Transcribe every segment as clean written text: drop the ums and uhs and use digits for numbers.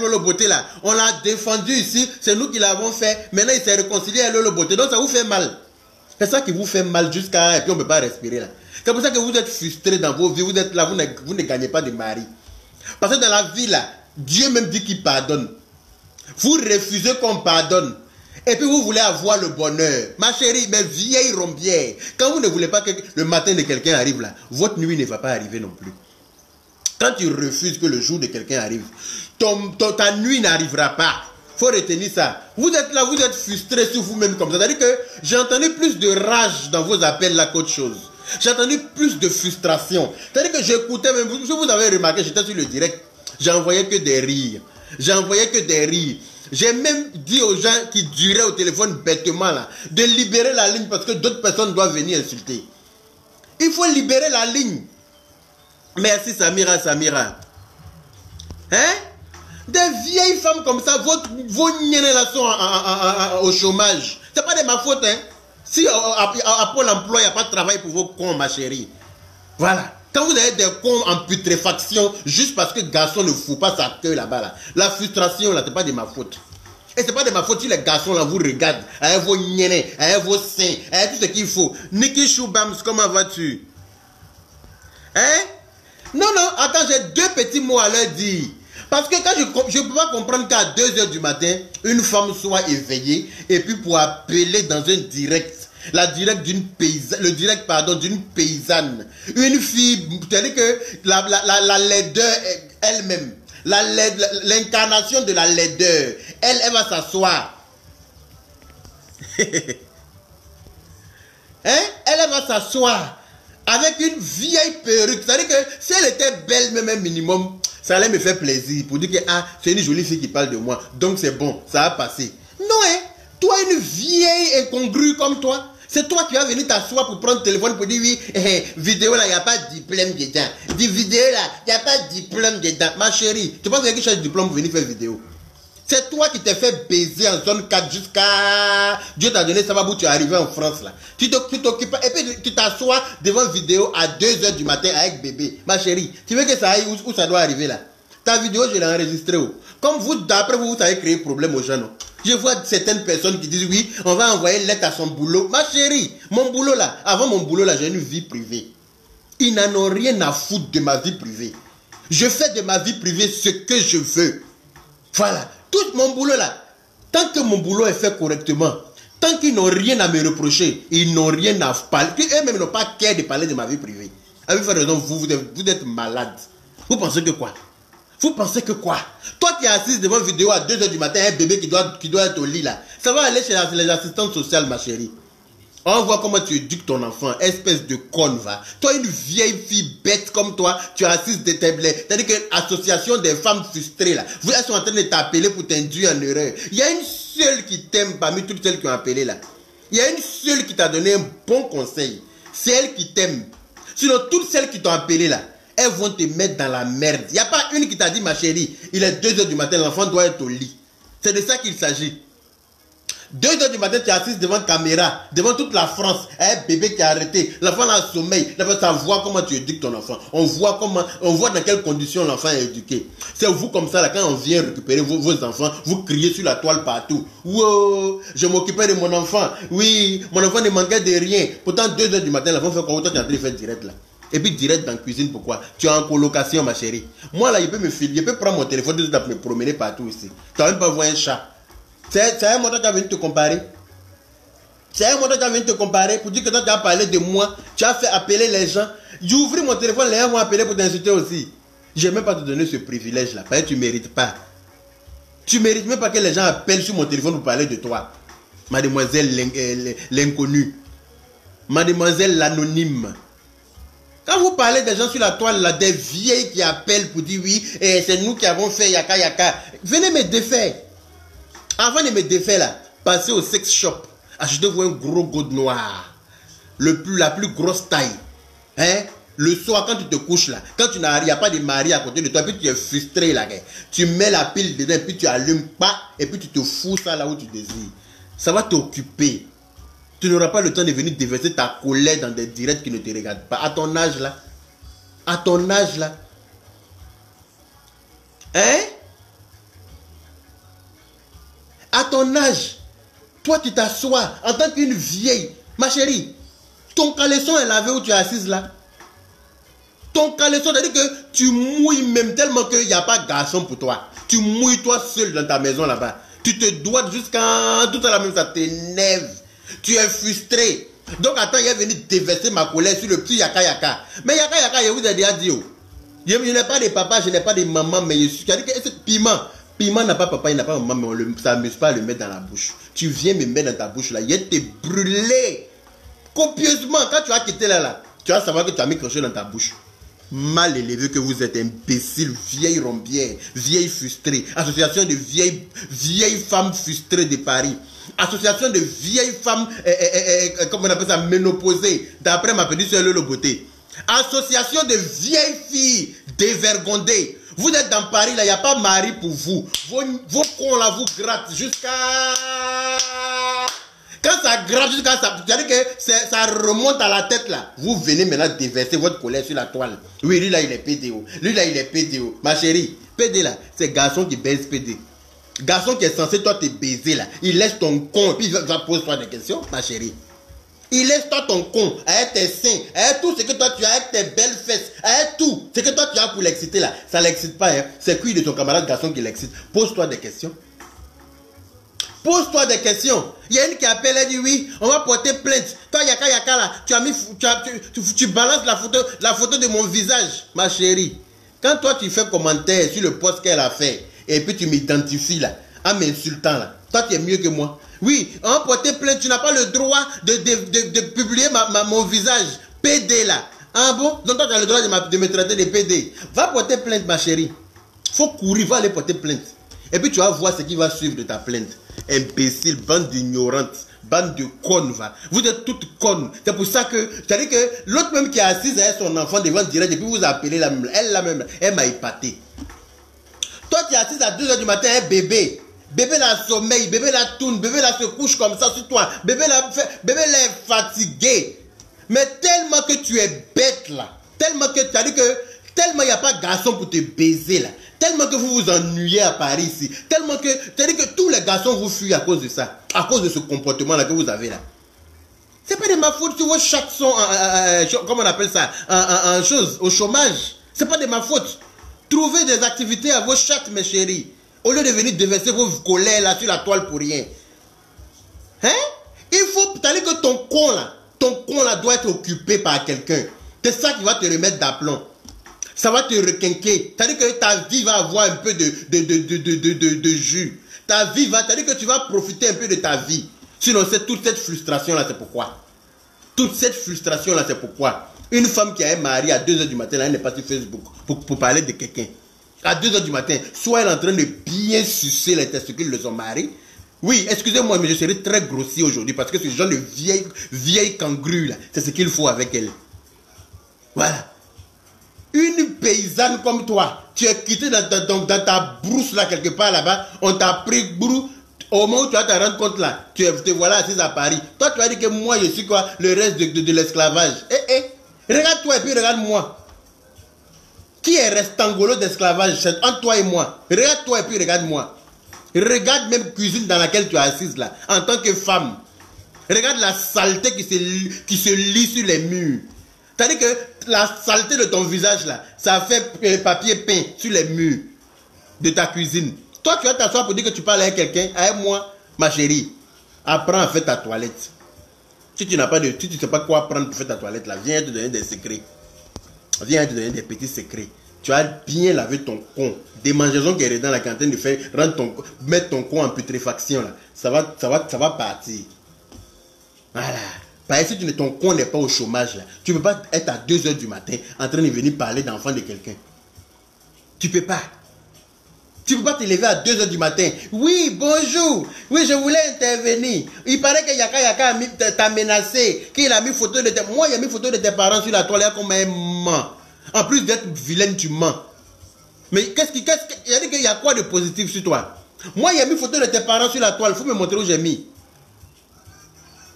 Lolo Beauté là, on l'a défendu ici, c'est nous qui l'avons fait. Maintenant, il s'est réconcilié avec Lolo Beauté. Donc, ça vous fait mal. C'est ça qui vous fait mal jusqu'à... Et puis, on ne peut pas respirer là. C'est pour ça que vous êtes frustrés dans vos vies. Vous êtes là, vous ne gagnez pas de mari. Parce que dans la vie là, Dieu même dit qu'il pardonne. Vous refusez qu'on pardonne. Et puis, vous voulez avoir le bonheur. Ma chérie, mes vieilles rombières. Quand vous ne voulez pas que le matin de quelqu'un arrive là, votre nuit ne va pas arriver non plus. Quand tu refuses que le jour de quelqu'un arrive, ta nuit n'arrivera pas. Il faut retenir ça. Vous êtes là, vous êtes frustré sur vous-même comme ça. C'est-à-dire que j'ai entendu plus de rage dans vos appels là qu'autre chose. J'ai entendu plus de frustration. C'est-à-dire que j'écoutais, même si vous avez remarqué, j'étais sur le direct, j'envoyais que des rires. J'envoyais que des rires. J'ai même dit aux gens qui duraient au téléphone bêtement là, de libérer la ligne parce que d'autres personnes doivent venir insulter. Il faut libérer la ligne. Merci Samira. Hein? Des vieilles femmes comme ça, vos niennes là sont au chômage. C'est pas de ma faute, hein? Si à Pôle emploi, il n'y a pas de travail pour vos cons, ma chérie. Voilà. Quand vous avez des cons en putréfaction, juste parce que garçon ne fout pas sa queue là-bas, là, la frustration là, c'est pas de ma faute. Et c'est pas de ma faute si les garçons là vous regardent, avec vos niennes, avec vos seins, avec tout ce qu'il faut. Niki Choubams, comment vas-tu? Hein? Non, attends, j'ai deux petits mots à leur dire. Parce que quand je ne peux pas comprendre qu'à 2 h du matin, une femme soit éveillée et puis pour appeler dans un direct, le direct d'une paysanne. Une fille, c'est-à-dire que la laideur elle-même, l'incarnation de la laideur, elle va s'asseoir. Hein? Elle va s'asseoir avec une vieille perruque. C'est-à-dire que si elle était belle, même un minimum, ça allait me faire plaisir pour dire que c'est une jolie fille qui parle de moi. Donc c'est bon, ça a passé. Non, hein? Toi, une vieille incongrue comme toi, c'est toi qui vas venir t'asseoir pour prendre le téléphone pour dire oui, vidéo là, il n'y a pas de diplôme dedans. Dis vidéo là, il n'y a pas de diplôme dedans. Ma chérie, tu penses qu'il y a quelque chose de diplôme pour venir faire vidéo? C'est toi qui t'es fait baiser en zone 4 jusqu'à... Dieu t'a donné ça va où tu es arrivé en France là. Tu t'occupes et puis tu t'assois devant vidéo à 2 h du matin avec bébé. Ma chérie, tu veux que ça aille où ça doit arriver là? Ta vidéo, je l'ai enregistrée. Comme vous, d'après vous, vous savez créer problème aux gens, non? Je vois certaines personnes qui disent oui, on va envoyer une lettre à son boulot. Ma chérie, mon boulot là, avant mon boulot là, j'ai une vie privée. Ils n'en ont rien à foutre de ma vie privée. Je fais de ma vie privée ce que je veux. Voilà. Tout mon boulot là, tant que mon boulot est fait correctement, tant qu'ils n'ont rien à me reprocher, ils n'ont rien à parler. Puis eux-mêmes n'ont pas qu'à de parler de ma vie privée. Avec raison, vous êtes malade. Vous pensez que quoi? Vous pensez que quoi? Toi qui es assise devant une vidéo à 2 h du matin, un bébé qui doit être au lit là, ça va aller chez les assistantes sociales, ma chérie. On voit comment tu éduques ton enfant, espèce de conne, va. Toi, une vieille fille bête comme toi, tu es assise de tes blés. C'est-à-dire que l'association des femmes frustrées, là, elles sont en train de t'appeler pour t'induire en erreur. Il y a une seule qui t'aime parmi toutes celles qui ont appelé, là. Il y a une seule qui t'a donné un bon conseil. C'est elle qui t'aime. Sinon, toutes celles qui t'ont appelé, là, elles vont te mettre dans la merde. Il n'y a pas une qui t'a dit, ma chérie, il est 2 h du matin, l'enfant doit être au lit. C'est de ça qu'il s'agit. 2 h du matin, tu es assise devant caméra, devant toute la France, un bébé qui a arrêté, l'enfant a sommeil, ça voit comment tu éduques ton enfant, on voit dans quelles conditions l'enfant est éduqué. C'est vous comme ça, là, quand on vient récupérer vos enfants, vous criez sur la toile partout. Wow, je m'occupais de mon enfant, oui, mon enfant ne manquait de rien. Pourtant, 2 h du matin, l'enfant fait quoi? Toi, tu es en train de faire direct là. Et puis direct dans la cuisine, pourquoi? Tu es en colocation, ma chérie. Moi, là, je peux me filmer, je peux prendre mon téléphone, je peux me promener partout ici. Tu n'as même pas voir un chat. C'est un montant qui a venu te comparer. C'est un montant qui a venu te comparer pour dire que toi tu as parlé de moi. Tu as fait appeler les gens. J'ai ouvert mon téléphone, les gens vont appeler pour t'insulter aussi. Je n'ai même pas te donner ce privilège là. Parce que tu ne mérites pas. Tu ne mérites même pas que les gens appellent sur mon téléphone pour parler de toi. Mademoiselle l'inconnue. Mademoiselle l'anonyme. Quand vous parlez des gens sur la toile là, des vieilles qui appellent pour dire oui, c'est nous qui avons fait yaka yaka. Venez me défaire. Avant de me défaire là, passez au sex shop, achetez-vous un gros gold noir, la plus grosse taille. Hein? Le soir quand tu te couches là, quand tu n'as pas de mari à côté de toi, puis tu es frustré là, tu mets la pile dedans, puis tu allumes pas, et puis tu te fous ça là où tu désires. Ça va t'occuper. Tu n'auras pas le temps de venir déverser ta colère dans des directs qui ne te regardent pas. À ton âge là. À ton âge là. Hein? ton âge, toi tu t'assois en tant qu'une vieille. Ma chérie, ton caleçon est lavé où tu es assise là. Ton caleçon, c'est-à-dire que tu mouilles même tellement qu'il n'y a pas de garçon pour toi. Tu mouilles toi seul dans ta maison là-bas. Tu te dois jusqu'à tout à la même, ça t'énerve. Tu es frustré. Donc attends, il est venu déverser ma colère sur le petit Yaka Yaka. Mais Yaka Yaka, je vous ai déjà dit. Je n'ai pas de papa, je n'ai pas de maman, mais je suis. C'est-à-dire que ce piment. Piment n'a pas papa, il n'a pas maman, mais ça ne m'amuse pas à le mettre dans la bouche. Tu viens me mettre dans ta bouche là, il te brûlé copieusement. Quand tu vas quitter là, tu vas savoir que tu as mis quelque chose dans ta bouche. Mal élevé que vous êtes, imbécile, vieille rombière, vieille frustrée, association de vieilles femmes frustrées de Paris, association de vieilles femmes, comment on appelle ça, ménopausées, d'après ma petite soeur Lolo Beauté, association de vieilles filles dévergondées. Vous êtes dans Paris, là, il n'y a pas mari pour vous. Vos cons là vous grattent jusqu'à... Quand ça gratte jusqu'à ça, c'est-à-dire que ça remonte à la tête là. Vous venez maintenant déverser votre colère sur la toile. Oui, lui là il est PDO. Lui là il est PDO. Ma chérie, PD là, c'est garçon qui baise PD. Garçon qui est censé toi te baiser là. Il laisse ton con et puis il va poser toi des questions, ma chérie. Il laisse toi ton con, avec tes seins, avec tout ce que toi tu as, avec tes belles fesses, avec tout ce que toi tu as pour l'exciter là. Ça ne l'excite pas, hein. C'est cuit de ton camarade garçon qui l'excite. Pose-toi des questions. Pose-toi des questions. Il y a une qui appelle, elle dit oui, on va porter plainte. Toi, Yaka Yaka là, tu balances la photo de mon visage, ma chérie. Quand toi tu fais commentaire sur le post qu'elle a fait, et puis tu m'identifies là, en m'insultant là, toi tu es mieux que moi. Oui, on va porter plainte, tu n'as pas le droit de publier mon visage. PD là. Ah bon? Donc toi tu as le droit de me traiter de PD. Va porter plainte, ma chérie. Faut courir, va aller porter plainte. Et puis tu vas voir ce qui va suivre de ta plainte. Imbécile, bande d'ignorantes, bande de connes, va. Vous êtes toutes connes. C'est pour ça que, c'est-à-dire que l'autre même qui est assise avec son enfant devant le direct, et puis vous appelez elle la même, elle m'a épaté. Toi tu es assise à 2 h du matin, un bébé. Bébé la sommeil, bébé la tourne, bébé la se couche comme ça sur toi. Bébé la est fatigué. Mais tellement que tu es bête là. Tellement que, c'est-à-dire que, tellement il n'y a pas de garçon pour te baiser là. Tellement que vous vous ennuyez à Paris ici. Tellement que, c'est-à-dire que tous les garçons vous fuient à cause de ça. À cause de ce comportement là que vous avez là. C'est pas de ma faute si vos chats sont, comment on appelle ça, au chômage. C'est pas de ma faute. Trouvez des activités à vos chats, mes chéris. Au lieu de venir déverser vos colères là sur la toile pour rien. Hein? Il faut, c'est-à-dire que ton con là doit être occupé par quelqu'un. C'est ça qui va te remettre d'aplomb. Ça va te requinquer. C'est-à-dire que ta vie va avoir un peu de jus. Ta vie va, c'est-à-dire que tu vas profiter un peu de ta vie. Sinon, c'est toute cette frustration-là, c'est pourquoi. Toute cette frustration-là, c'est pourquoi. Une femme qui a un mari à 2 h du matin, là, elle n'est pas sur Facebook pour parler de quelqu'un. À 2 h du matin, soit elle est en train de bien sucer les testicules de son mari. Oui, excusez-moi, mais je serai très grossier aujourd'hui parce que ce genre de vieille kangourou, là, c'est ce qu'il faut avec elle. Voilà. Une paysanne comme toi, tu es quitté dans ta brousse là, quelque part là-bas, on t'a pris brou, au moment où tu vas te rendre compte là, te voilà assise à Paris. Toi, tu vas dire que moi, je suis quoi, le reste de l'esclavage. Regarde-toi et puis regarde-moi. Qui est rectangolo d'esclavage? C'est entre toi et moi. Regarde-toi et puis regarde-moi. Regarde même cuisine dans laquelle tu es assise là, en tant que femme. Regarde la saleté qui se lit sur les murs. C'est-à-dire que la saleté de ton visage là, ça fait papier peint sur les murs de ta cuisine. Toi, tu vas t'asseoir pour dire que tu parles avec quelqu'un, avec moi, ma chérie. Apprends à faire ta toilette. Si tu n'as pas si tu ne sais pas quoi apprendre pour faire ta toilette là, viens te donner des secrets. Viens te donner des petits secrets. Tu vas bien laver ton con. Des mangeaisons qui est dans la cantine de faire, mettre ton con en putréfaction là. Ça va partir. Voilà. Parce que si ton con n'est pas au chômage là, tu ne peux pas être à 2 h du matin en train de venir parler d'enfant de quelqu'un. Tu ne peux pas. Tu ne peux pas te lever à 2 h du matin. Oui, bonjour. Oui, je voulais intervenir. Il paraît que Yaka Yaka t'a menacé. Qu'il a mis photo de tes... Moi, il a mis photo de tes parents sur la toile comme un ment. En plus d'être vilaine, tu mens. Mais il a dit qu'il y a quoi de positif sur toi? Moi, il a mis photo de tes parents sur la toile. Il faut me montrer où j'ai mis.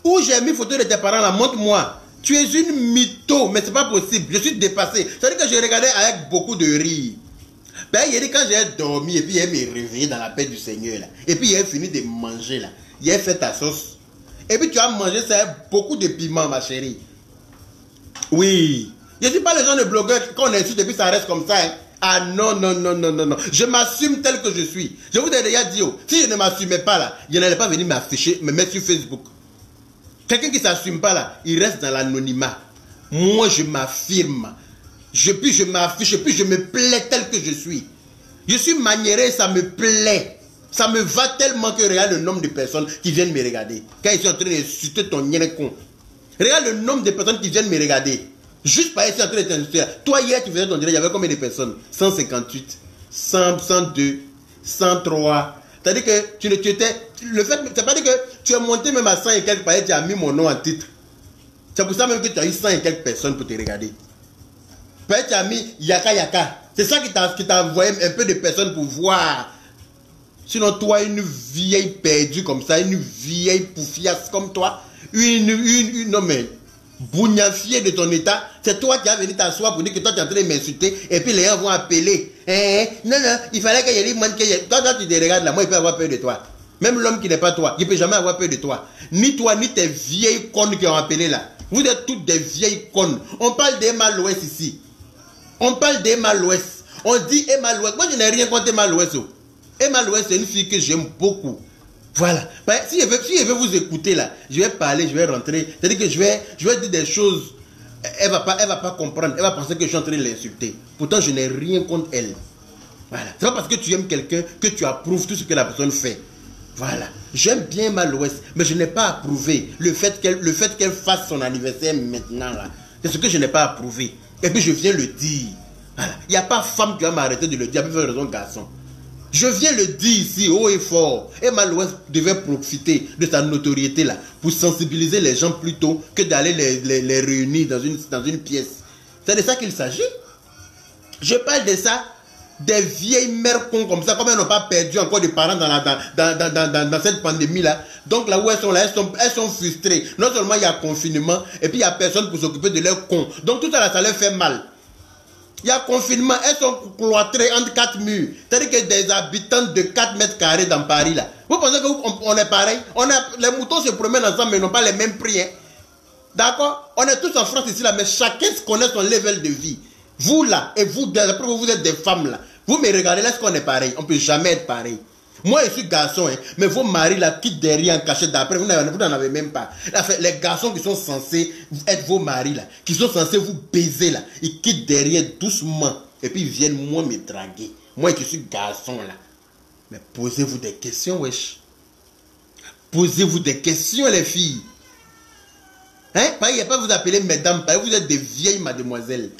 Où j'ai mis photo de tes parents là, montre-moi. Tu es une mytho, mais c'est pas possible. Je suis dépassé. C'est-à-dire que je regardais avec beaucoup de rire. Ben, il dit quand j'ai dormi et puis il me réveillé dans la paix du Seigneur là. Et puis il a fini de manger là. Il a fait ta sauce. Et puis tu as mangé ça beaucoup de piment, ma chérie. Oui. Je ne dis pas les gens de blogueurs qu'on insulte et puis ça reste comme ça. Hein. Ah non, non, non, non, non, non. Je m'assume tel que je suis. Je vous ai déjà dit, oh, si je ne m'assumais pas là, je n'allais pas venir m'afficher, me mettre sur Facebook. Quelqu'un qui ne s'assume pas là, il reste dans l'anonymat. Moi, je m'affirme. Puis je m'affiche, puis je me plais tel que je suis. Je suis maniéré, ça me plaît. Ça me va tellement que regarde le nombre de personnes qui viennent me regarder. Quand ils sont en train d'insulter ton con. Regarde le nombre de personnes qui viennent me regarder. Juste par ici en train d'insulter. Toi, hier, tu faisais ton direct, il y avait combien de personnes? 158, 102, 103. C'est-à-dire que tu étais. Le fait, c'est pas dire que tu es monté même à 100 et quelques paillettes, tu as mis mon nom en titre. C'est pour ça même que tu as eu 100 et quelques personnes pour te regarder. Peut-être tu as mis Yaka Yaka. C'est ça qui t'a envoyé un peu de personnes pour voir. Sinon, toi, une vieille perdue comme ça, une vieille poufiasse comme toi, non mais, bougnafier de ton état, c'est toi qui as venu t'asseoir pour dire que toi tu es en train de m'insulter, et puis les gens vont appeler. Non, non, il fallait qu'il y ait toi, tu te regardes là, moi, il peut avoir peur de toi. Même l'homme qui n'est pas toi, il ne peut jamais avoir peur de toi. Ni toi, ni tes vieilles connes qui ont appelé là. Vous êtes toutes des vieilles connes. On parle d'Emma l'Ouest ici. On parle d'Emma l'Ouest. On dit Emma l'Ouest. Moi, je n'ai rien contre Emma l'Ouest. Emma l'Ouest, c'est une fille que j'aime beaucoup. Voilà. Si je veux vous écouter là, je vais parler, je vais rentrer. C'est-à-dire que je vais dire des choses. Elle va pas comprendre. Elle va penser que je suis en train de l'insulter. Pourtant, je n'ai rien contre elle. Voilà. C'est pas parce que tu aimes quelqu'un que tu approuves tout ce que la personne fait. Voilà. J'aime bien Emma l'Ouest, mais je n'ai pas approuvé le fait qu'elle fasse son anniversaire maintenant là. C'est ce que je n'ai pas approuvé. Et puis je viens le dire. Voilà. Il n'y a pas femme qui va m'arrêter de le dire. Avec raison, garçon. Je viens le dire ici, haut et fort. Emma l'Ouest devait profiter de sa notoriété là pour sensibiliser les gens plutôt que d'aller les réunir dans une pièce. C'est de ça qu'il s'agit. Je parle de ça, des vieilles mères cons comme ça, comme elles n'ont pas perdu encore des parents dans cette pandémie là. Donc là où elles sont là, elles sont frustrées. Non seulement il y a confinement, et puis il n'y a personne pour s'occuper de leurs cons. Donc tout ça là, ça leur fait mal. Il y a confinement, elles sont cloîtrées entre 4 murs. C'est-à-dire que des habitants de 4 mètres carrés dans Paris là. Vous pensez qu'on est pareil? Les moutons se promènent ensemble mais n'ont pas les mêmes prix. Hein? D'accord? On est tous en France ici là, mais chacun se connaît son level de vie. Vous là, et vous, après vous êtes des femmes là. Vous me regardez là, est-ce qu'on est pareil? On ne peut jamais être pareil. Moi, je suis garçon, hein, mais vos maris là quittent derrière en cachette d'après, vous n'en avez même pas. Là, les garçons qui sont censés être vos maris là, qui sont censés vous baiser là, ils quittent derrière doucement et puis ils viennent moi me draguer. Moi qui suis garçon là. Mais posez-vous des questions, wesh. Posez-vous des questions, les filles. Hein? Il n'y a pas vous appeler mesdames, vous êtes des vieilles mademoiselles.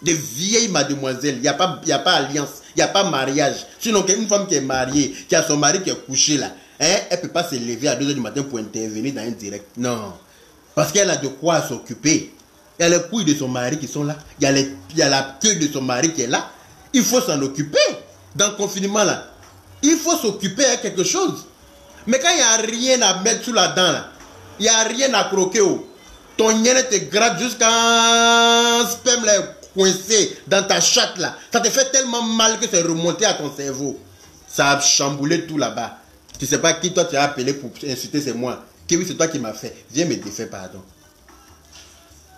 Des vieilles mademoiselles, il n'y a pas alliance, il n'y a pas mariage. Sinon, une femme qui est mariée, qui a son mari qui est couché là, hein, elle ne peut pas se lever à 2 h du matin pour intervenir dans un direct. Non. Parce qu'elle a de quoi s'occuper. Il y a les couilles de son mari qui sont là. Il y a la queue de son mari qui est là. Il faut s'en occuper. Dans le confinement là, il faut s'occuper à quelque chose. Mais quand il n'y a rien à mettre sous la dent là, il n'y a rien à croquer. Ton nien te gratte jusqu'à sperme là. Coincé dans ta chatte là, ça te fait tellement mal que c'est remonté à ton cerveau. Ça a chamboulé tout là-bas. Tu sais pas qui toi tu as appelé pour insulter, c'est moi. Que oui, c'est toi qui m'as fait. Viens me défaire, pardon.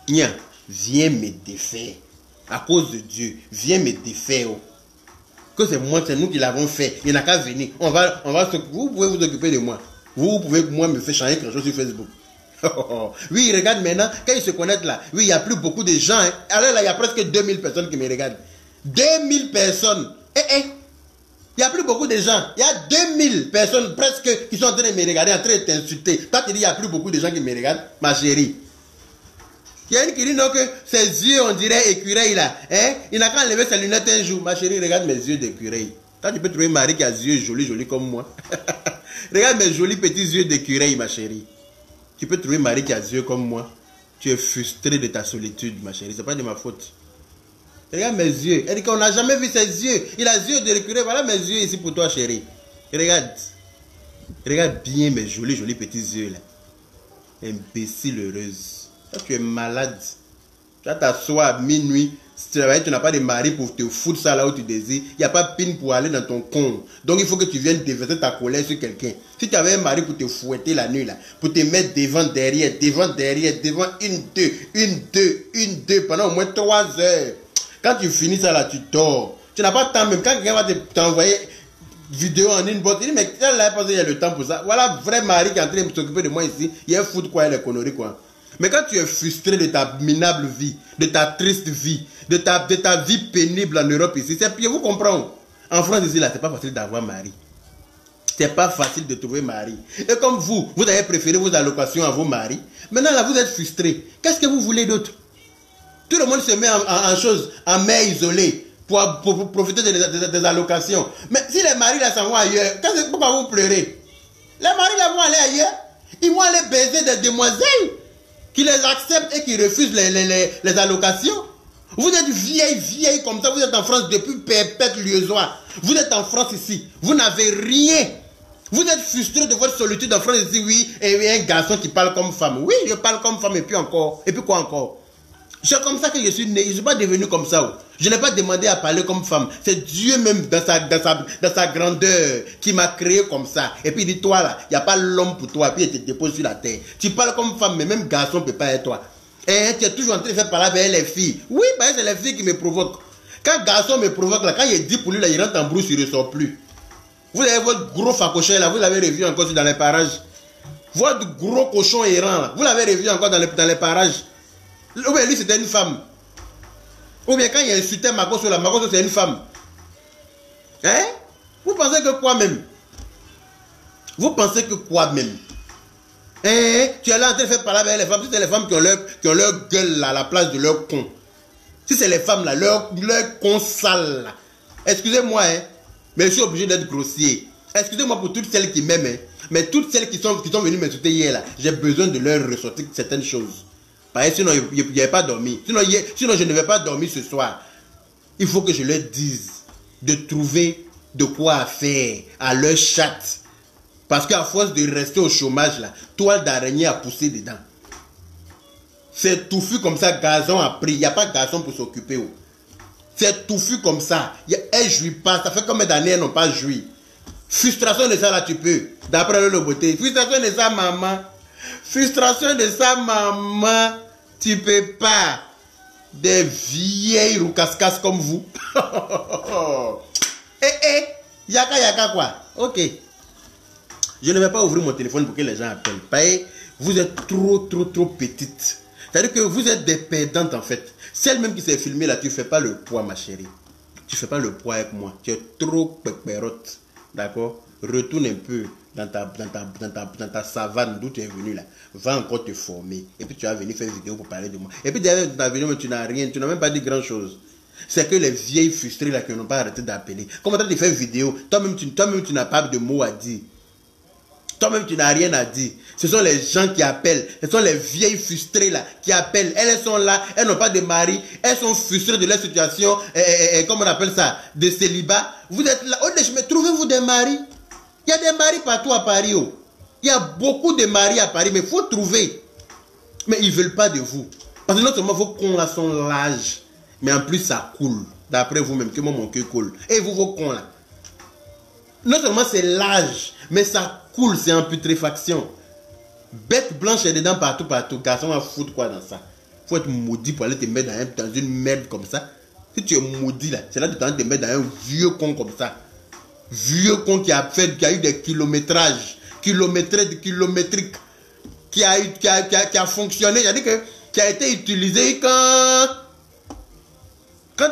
Viens me défaire. À cause de Dieu, viens me défaire. Que c'est moi, c'est nous qui l'avons fait. Il n'y a qu'à venir. Vous pouvez vous occuper de moi. Vous pouvez moi me faire changer quelque chose sur Facebook. Oui, regarde maintenant, quand ils se connaissent là, oui, il n'y a plus beaucoup de gens. Hein. Alors là, il y a presque 2000 personnes qui me regardent. 2000 personnes. Il n'y a plus beaucoup de gens. Il y a 2000 personnes presque qui sont en train de me regarder, en train de t'insulter. Toi, tu dis, il n'y a plus beaucoup de gens qui me regardent, ma chérie. Il y a une qui dit non, que ses yeux, on dirait écureuil là. Hein? Il n'a qu'à enlever ses lunettes un jour. Ma chérie, regarde mes yeux d'écureuil. Toi, tu peux trouver un mari qui a des yeux jolis comme moi. Regarde mes jolis petits yeux d'écureuil, ma chérie. Tu peux trouver Marie qui a des yeux comme moi. Tu es frustré de ta solitude, ma chérie. Ce n'est pas de ma faute. Regarde mes yeux. Elle dit qu'on n'a jamais vu ses yeux. Il a des yeux de récurrent. Voilà mes yeux ici pour toi, chérie. Regarde. Regarde bien mes jolis petits yeux là. Imbécile heureuse. Toi, tu es malade. Tu vas t'asseoir à minuit Tu n'as pas de mari pour te foutre ça là où tu désires. Il n'y a pas de pin pour aller dans ton con. Donc il faut que tu viennes déverser ta colère sur quelqu'un. Si tu avais un mari pour te fouetter la nuit là, pour te mettre devant, derrière, devant une, deux, pendant au moins 3 heures. Quand tu finis ça là, tu dors. Tu n'as pas de temps même. Quand quelqu'un va t'envoyer vidéo en une boîte, il dit mais là, parce qu'il y a le temps pour ça. Voilà, vrai mari qui est en train de s'occuper de moi ici. Il y a un foot quoi, il est conneries quoi. Mais quand tu es frustré de ta minable vie, de ta triste vie, de ta vie pénible en Europe ici, c'est pire, vous comprenez. En France ici, là, c'est pas facile d'avoir mari. C'est pas facile de trouver mari. Et comme vous avez préféré vos allocations à vos maris, maintenant là, vous êtes frustré. Qu'est-ce que vous voulez d'autre? Tout le monde se met en mer isolée pour profiter des allocations. Mais si les maris là s'en vont ailleurs, pourquoi vous pleurez? Les maris là vont aller ailleurs. Ils vont aller baiser des demoiselles qui les acceptent et qui refusent les allocations. Vous êtes vieille comme ça, vous êtes en France depuis perpétuellement. Vous êtes en France ici, vous n'avez rien. Vous êtes frustré de votre solitude en France ici, oui, et un garçon qui parle comme femme. Oui, je parle comme femme et puis encore. Et puis quoi encore? C'est comme ça que je suis né, je ne suis pas devenu comme ça. Je n'ai pas demandé à parler comme femme. C'est Dieu même dans sa grandeur qui m'a créé comme ça. Et puis il dit, toi là, il n'y a pas l'homme pour toi. Et puis il te dépose sur la terre. Tu parles comme femme, mais même garçon ne peut pas être toi. Et tu es toujours en train de faire parler avec les filles. Oui, parce que c'est les filles qui me provoquent. Quand garçon me provoque là, quand il dit pour lui là, il rentre en brousse, il ne ressort plus. Vous avez votre gros facochet là, vous l'avez revu encore dans les parages. Votre gros cochon errant là, vous l'avez revu encore dans les parages. Ou bien lui c'était une femme. Ou bien quand il insultait Makoso là, Makoso c'est une femme. Hein? Vous pensez que quoi même? Vous pensez que quoi même? Hein? Tu es là en train de faire parler avec les femmes. Si c'est les femmes qui ont leur gueule là, à la place de leur con. Si c'est les femmes là, leur con sale là. Excusez-moi, hein. Mais je suis obligé d'être grossier. Excusez-moi pour toutes celles qui m'aiment, hein. Mais toutes celles qui sont venues m'insulter hier là, j'ai besoin de leur ressortir certaines choses. Parce que sinon, je n'avais pas dormi. Sinon, je ne vais pas dormir ce soir. Il faut que je leur dise de trouver de quoi faire à leur chatte. Parce qu'à force de rester au chômage, là, toile d'araignée a poussé dedans. C'est touffu comme ça, gazon a pris. Il n'y a pas de gazon pour s'occuper. Oh. C'est touffu comme ça. Elle ne jouit pas. Ça fait combien d'années elles n'ont pas joui? Frustration de ça, là, tu peux. D'après le beauté. Frustration de ça, maman. Frustration de ça, maman. Tu peux pas. Des vieilles roucascas comme vous. Yaka quoi. Ok. Je ne vais pas ouvrir mon téléphone pour que les gens appellent. Vous êtes trop petite. C'est-à-dire que vous êtes des perdantes en fait. Celle même qui s'est filmée là, tu ne fais pas le poids ma chérie. Tu ne fais pas le poids avec moi. Tu es trop pépérotte. D'accord? Retourne un peu dans ta savane d'où tu es venu là. Va encore te former. Et puis tu vas venir faire une vidéo pour parler de moi. Et puis derrière ta vidéo, tu n'as rien. Tu n'as même pas dit grand chose. C'est que les vieilles frustrées là qui n'ont pas arrêté d'appeler. Comment tu as fait une vidéo? Toi-même, tu n'as pas de mots à dire. Toi-même, tu n'as rien à dire. Ce sont les gens qui appellent. Ce sont les vieilles frustrées là qui appellent. Elles sont là, elles n'ont pas de mari. Elles sont frustrées de leur situation, comment on appelle ça, de célibat. Vous êtes là, mais trouvez-vous des maris. Il y a des maris partout à Paris. Oh. Il y a beaucoup de maris à Paris, mais il faut trouver. Mais ils ne veulent pas de vous. Parce que non seulement vos cons là sont larges, mais en plus ça coule. D'après vous-même, que moi mon cœur coule. Et vous, vos cons là. Non seulement c'est large, mais ça coule, c'est en putréfaction. Bête blanche est dedans partout. Garçon va foutre quoi dans ça? Faut être maudit pour aller te mettre dans une merde comme ça. Si tu es maudit là, c'est là que tu vas te mettre dans un vieux con comme ça. Vieux con qui a eu des kilométrages, kilométriques, qui a fonctionné, c'est-à-dire que qui a été utilisé quand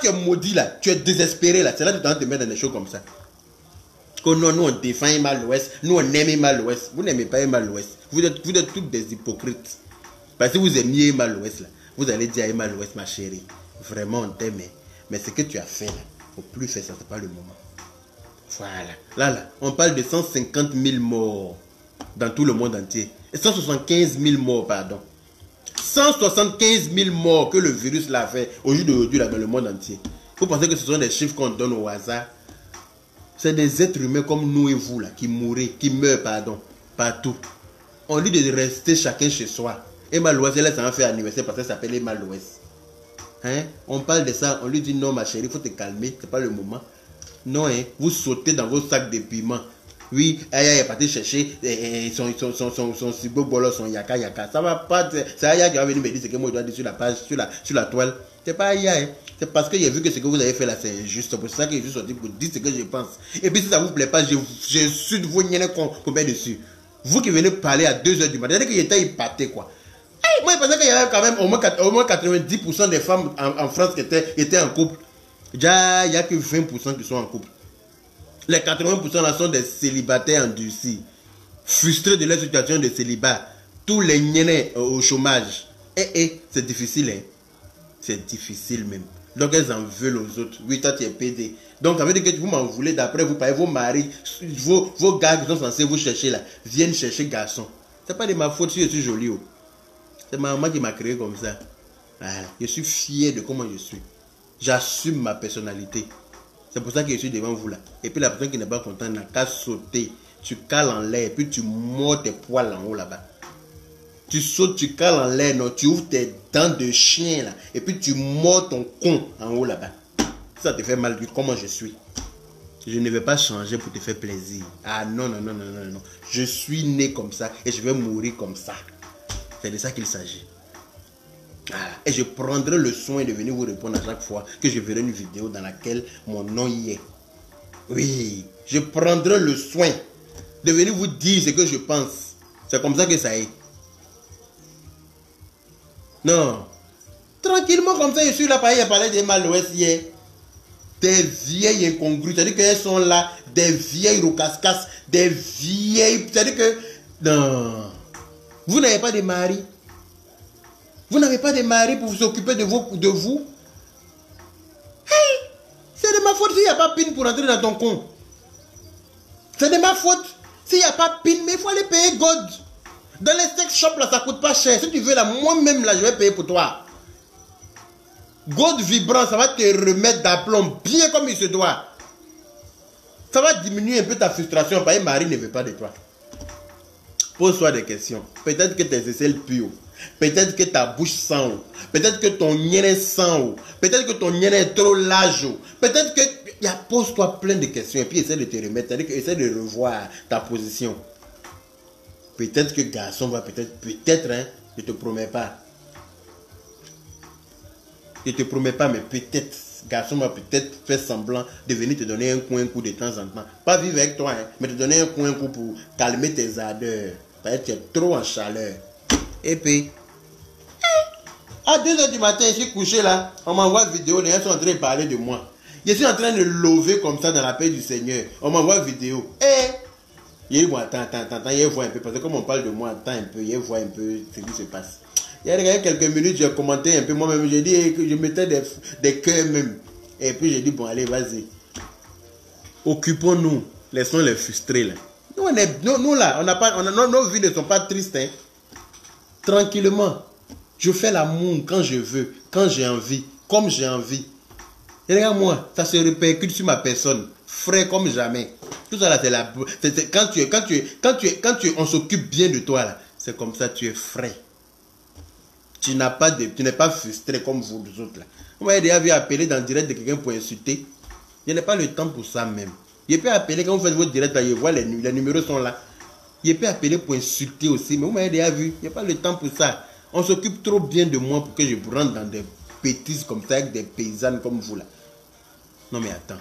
tu es maudit là, tu es désespéré là, c'est là que tu vas te mettre dans des choses comme ça. Que non, nous on défend Emma l'Ouest, nous on aime Emma l'Ouest. Vous n'aimez pas Emma l'Ouest. Vous êtes toutes des hypocrites. Parce que vous aimiez Emma l'Ouest là, vous allez dire à Emma l'Ouest, ma chérie, vraiment on t'aime, mais ce que tu as fait là, faut plus faire ça, c'est pas le moment. Voilà. Là, on parle de 150 000 morts dans tout le monde entier. Et 175 000 morts, pardon. 175 000 morts que le virus l'a fait au jour d'aujourd'hui dans le monde entier. Vous pensez que ce sont des chiffres qu'on donne au hasard? C'est des êtres humains comme nous et vous là, qui meurent, partout. Au lieu de rester chacun chez soi. Emma l'Ouest, elle s'en fait anniversaire parce qu'elle s'appelle Emma l'Ouest. Hein? On parle de ça, on lui dit non ma chérie, il faut te calmer, c'est pas le moment. Non, hein? Vous sautez dans vos sacs de piment. Oui, Aya est parti chercher son Sibobolo, son Yaka Yaka. Ça va pas, c'est Aya qui va venir me dire ce que moi je dois dire sur la page, sur la toile. C'est pas Aya, hein? C'est parce que j'ai vu que ce que vous avez fait là c'est injuste. C'est pour ça que je suis sorti pour dire ce que je pense. Et puis si ça vous plaît pas, je suis de vous pour mettre dessus. Vous qui venez parler à 2 h du matin, c'est-à-dire qu'il était épaté quoi. Hey, moi je pensais qu'il y avait quand même au moins 90% des femmes en France qui étaient en couple. Déjà, il n'y a que 20% qui sont en couple. Les 80% là sont des célibataires endurcis, frustrés de leur situation de célibat. Tous les niais au chômage. C'est difficile, hein. C'est difficile même. Donc elles en veulent aux autres. Oui, toi tu es pédé. Donc ça veut dire que vous m'en voulez d'après vous parlez vos maris, vos gars qui sont censés vous chercher là, viennent chercher garçon. C'est pas de ma faute si je suis joli. Oh. C'est ma maman qui m'a créé comme ça. Voilà. Je suis fier de comment je suis. J'assume ma personnalité. C'est pour ça que je suis devant vous là. Et puis la personne qui n'est pas contente n'a qu'à sauter. Tu cales en l'air et puis tu mords tes poils en haut là-bas. Tu sautes, tu cales en l'air, non, tu ouvres tes dents de chien là. Et puis tu mords ton con en haut là-bas. Ça te fait mal, comment je suis. Je ne vais pas changer pour te faire plaisir. Ah non, non, non, non, non, non. Je suis né comme ça et je vais mourir comme ça. C'est de ça qu'il s'agit. Voilà. Et je prendrai le soin de venir vous répondre à chaque fois que je verrai une vidéo dans laquelle mon nom y est. Oui, je prendrai le soin de venir vous dire ce que je pense. C'est comme ça que ça est. Non. Tranquillement comme ça, je suis là, pareil, à parler des mal l'ouest hier. Des vieilles incongrues. C'est-à-dire qu'elles sont là, des vieilles rocascasses, des vieilles... C'est-à-dire que... Non. Vous n'avez pas de mari. Vous n'avez pas de mari pour vous occuper de vous. Hey, c'est de ma faute s'il n'y a pas PIN pour entrer dans ton compte. C'est de ma faute. S'il n'y a pas PIN, mais il faut aller payer God. Dans les sex shops là, ça coûte pas cher. Si tu veux là, moi-même là, je vais payer pour toi. God vibrant, ça va te remettre d'aplomb bien comme il se doit. Ça va diminuer un peu ta frustration parce que Marie ne veut pas de toi. Pose-toi des questions. Peut-être que tes aisselles puent. Peut-être que ta bouche sent. Peut-être que ton nez sent. Peut-être que ton nez est trop large. Peut-être que... Pose-toi plein de questions et puis essaie de te remettre. C'est-à-dire que essaie de revoir ta position. Peut-être que garçon va peut-être, hein, je te promets pas. Je te promets pas, mais peut-être, garçon va peut-être faire semblant de venir te donner un coup de temps en temps. Pas vivre avec toi, hein, mais te donner un coup pour calmer tes ardeurs. Parce que tu es trop en chaleur. Et puis, à 2 h du matin, je suis couché là, on m'envoie une vidéo, les gens sont en train de parler de moi. Je suis en train de lever comme ça dans la paix du Seigneur. On m'envoie une vidéo. Il moi, attends, il voit un peu, parce que comme on parle de moi, attends un peu, il voit un peu ce qui se passe. Il y a quelques minutes, j'ai commenté un peu moi-même, j'ai dit que je mettais des cœurs même. Et puis j'ai dit, bon, allez, vas-y. Occupons-nous, laissons les frustrés là. Nous là, nos vies ne sont pas tristes. Hein. Tranquillement, je fais l'amour quand je veux, quand j'ai envie, comme j'ai envie. Et regarde-moi, ça se répercute sur ma personne, frais comme jamais. Tout ça là, c'est la... Quand on s'occupe bien de toi là, c'est comme ça, tu es frais. Tu n'es pas frustré comme vous autres là. Vous m'avez déjà vu appeler dans le direct de quelqu'un pour insulter. Je n'ai pas le temps pour ça même. Je peux appeler quand vous faites votre direct là, je vois les numéros sont là. Je peux appeler pour insulter aussi, mais vous m'avez déjà vu. Il n'y a pas le temps pour ça. On s'occupe trop bien de moi pour que je rentre dans des bêtises comme ça avec des paysannes comme vous là. Non mais attends.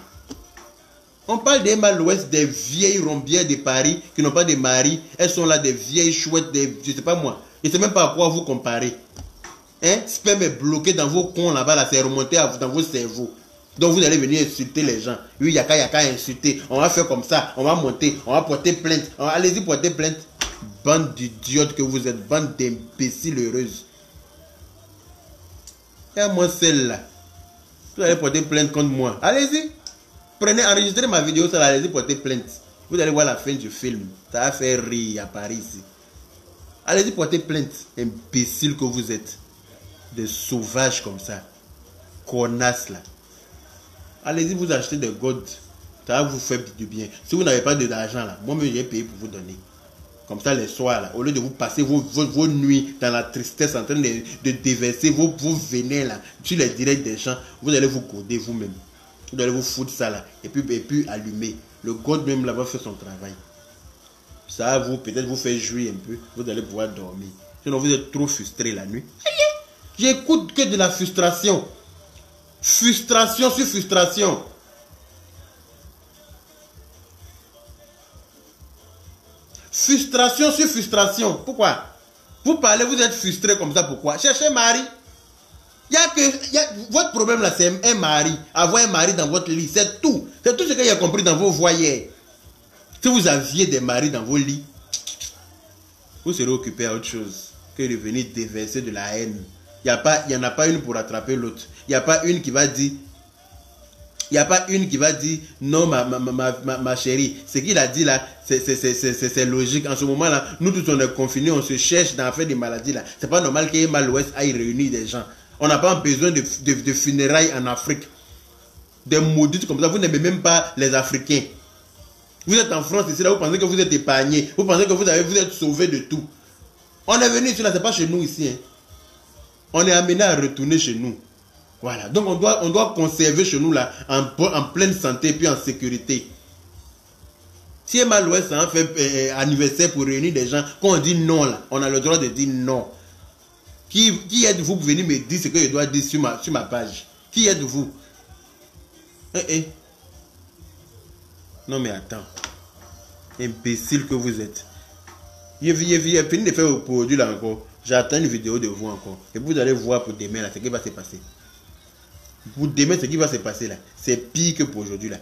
On parle des Mal-Ouest, des vieilles rombières de Paris qui n'ont pas de mari. Elles sont là, des vieilles chouettes, je ne sais pas moi. Je ne sais même pas à quoi vous comparer. Hein? Sperme est bloqué dans vos cons là-bas, là, c'est remonté dans vos cerveaux. Donc vous allez venir insulter les gens. Oui, yaka insulter. On va faire comme ça, on va monter, on va porter plainte. Allez-y porter plainte. Bande d'idiotes que vous êtes, bande d'imbéciles heureuses. Et moi celle-là. Vous allez porter plainte contre moi. Allez-y. Prenez, enregistrez ma vidéo, ça, allez-y porter plainte. Vous allez voir la fin du film. Ça va faire rire à Paris ici. Allez-y porter plainte. Imbéciles que vous êtes. Des sauvages comme ça. Connasses là. Allez-y vous acheter des godes. Ça va vous faire du bien. Si vous n'avez pas d'argent là, moi-même j'ai payé pour vous donner. Comme ça, les soirs, là, au lieu de vous passer vos nuits dans la tristesse, en train de déverser vos venin là, sur les directs des gens, vous allez vous coder vous-même. Vous allez vous foutre ça là, et puis allumer. Le God même là va faire son travail. Ça va peut-être vous faire jouir un peu, vous allez pouvoir dormir. Sinon, vous êtes trop frustré la nuit. J'écoute que de la frustration. Frustration sur frustration. Frustration sur frustration. Pourquoi? Vous parlez, vous êtes frustré comme ça, pourquoi? Cherchez mari. Votre problème là, c'est un mari. Avoir un mari dans votre lit, c'est tout. C'est tout ce qu'il y a compris dans vos voyers. Si vous aviez des maris dans vos lits, vous serez occupé à autre chose que de venir déverser de la haine. Il n'y en a pas une pour attraper l'autre. Il n'y a pas une qui va dire... Il n'y a pas une qui va dire non, ma chérie. Ce qu'il a dit là, c'est logique. En ce moment-là, nous tous on est confinés, on se cherche dans l'affaire des maladies là. C'est pas normal qu'il y ait mal ouest aille réunir des gens. On n'a pas besoin de funérailles en Afrique. Des maudites comme ça, vous n'aimez même pas les Africains. Vous êtes en France ici là, vous pensez que vous êtes épargnés. Vous pensez que vous êtes sauvés de tout. On est venu ici là, c'est pas chez nous ici. Hein. On est amené à retourner chez nous. Voilà, donc on doit conserver chez nous là en pleine santé et puis en sécurité. Si mal ouest hein, fait anniversaire pour réunir des gens, quand on dit non là, on a le droit de dire non. Qui êtes-vous pour venir me dire ce que je dois dire sur ma page? Qui êtes-vous? Non mais attends. Imbécile que vous êtes. J'ai fini de faire le produit là encore. J'attends une vidéo de vous encore. Et vous allez voir pour demain là ce qui va se passer. Pour demain, ce qui va se passer là, c'est pire que pour aujourd'hui là.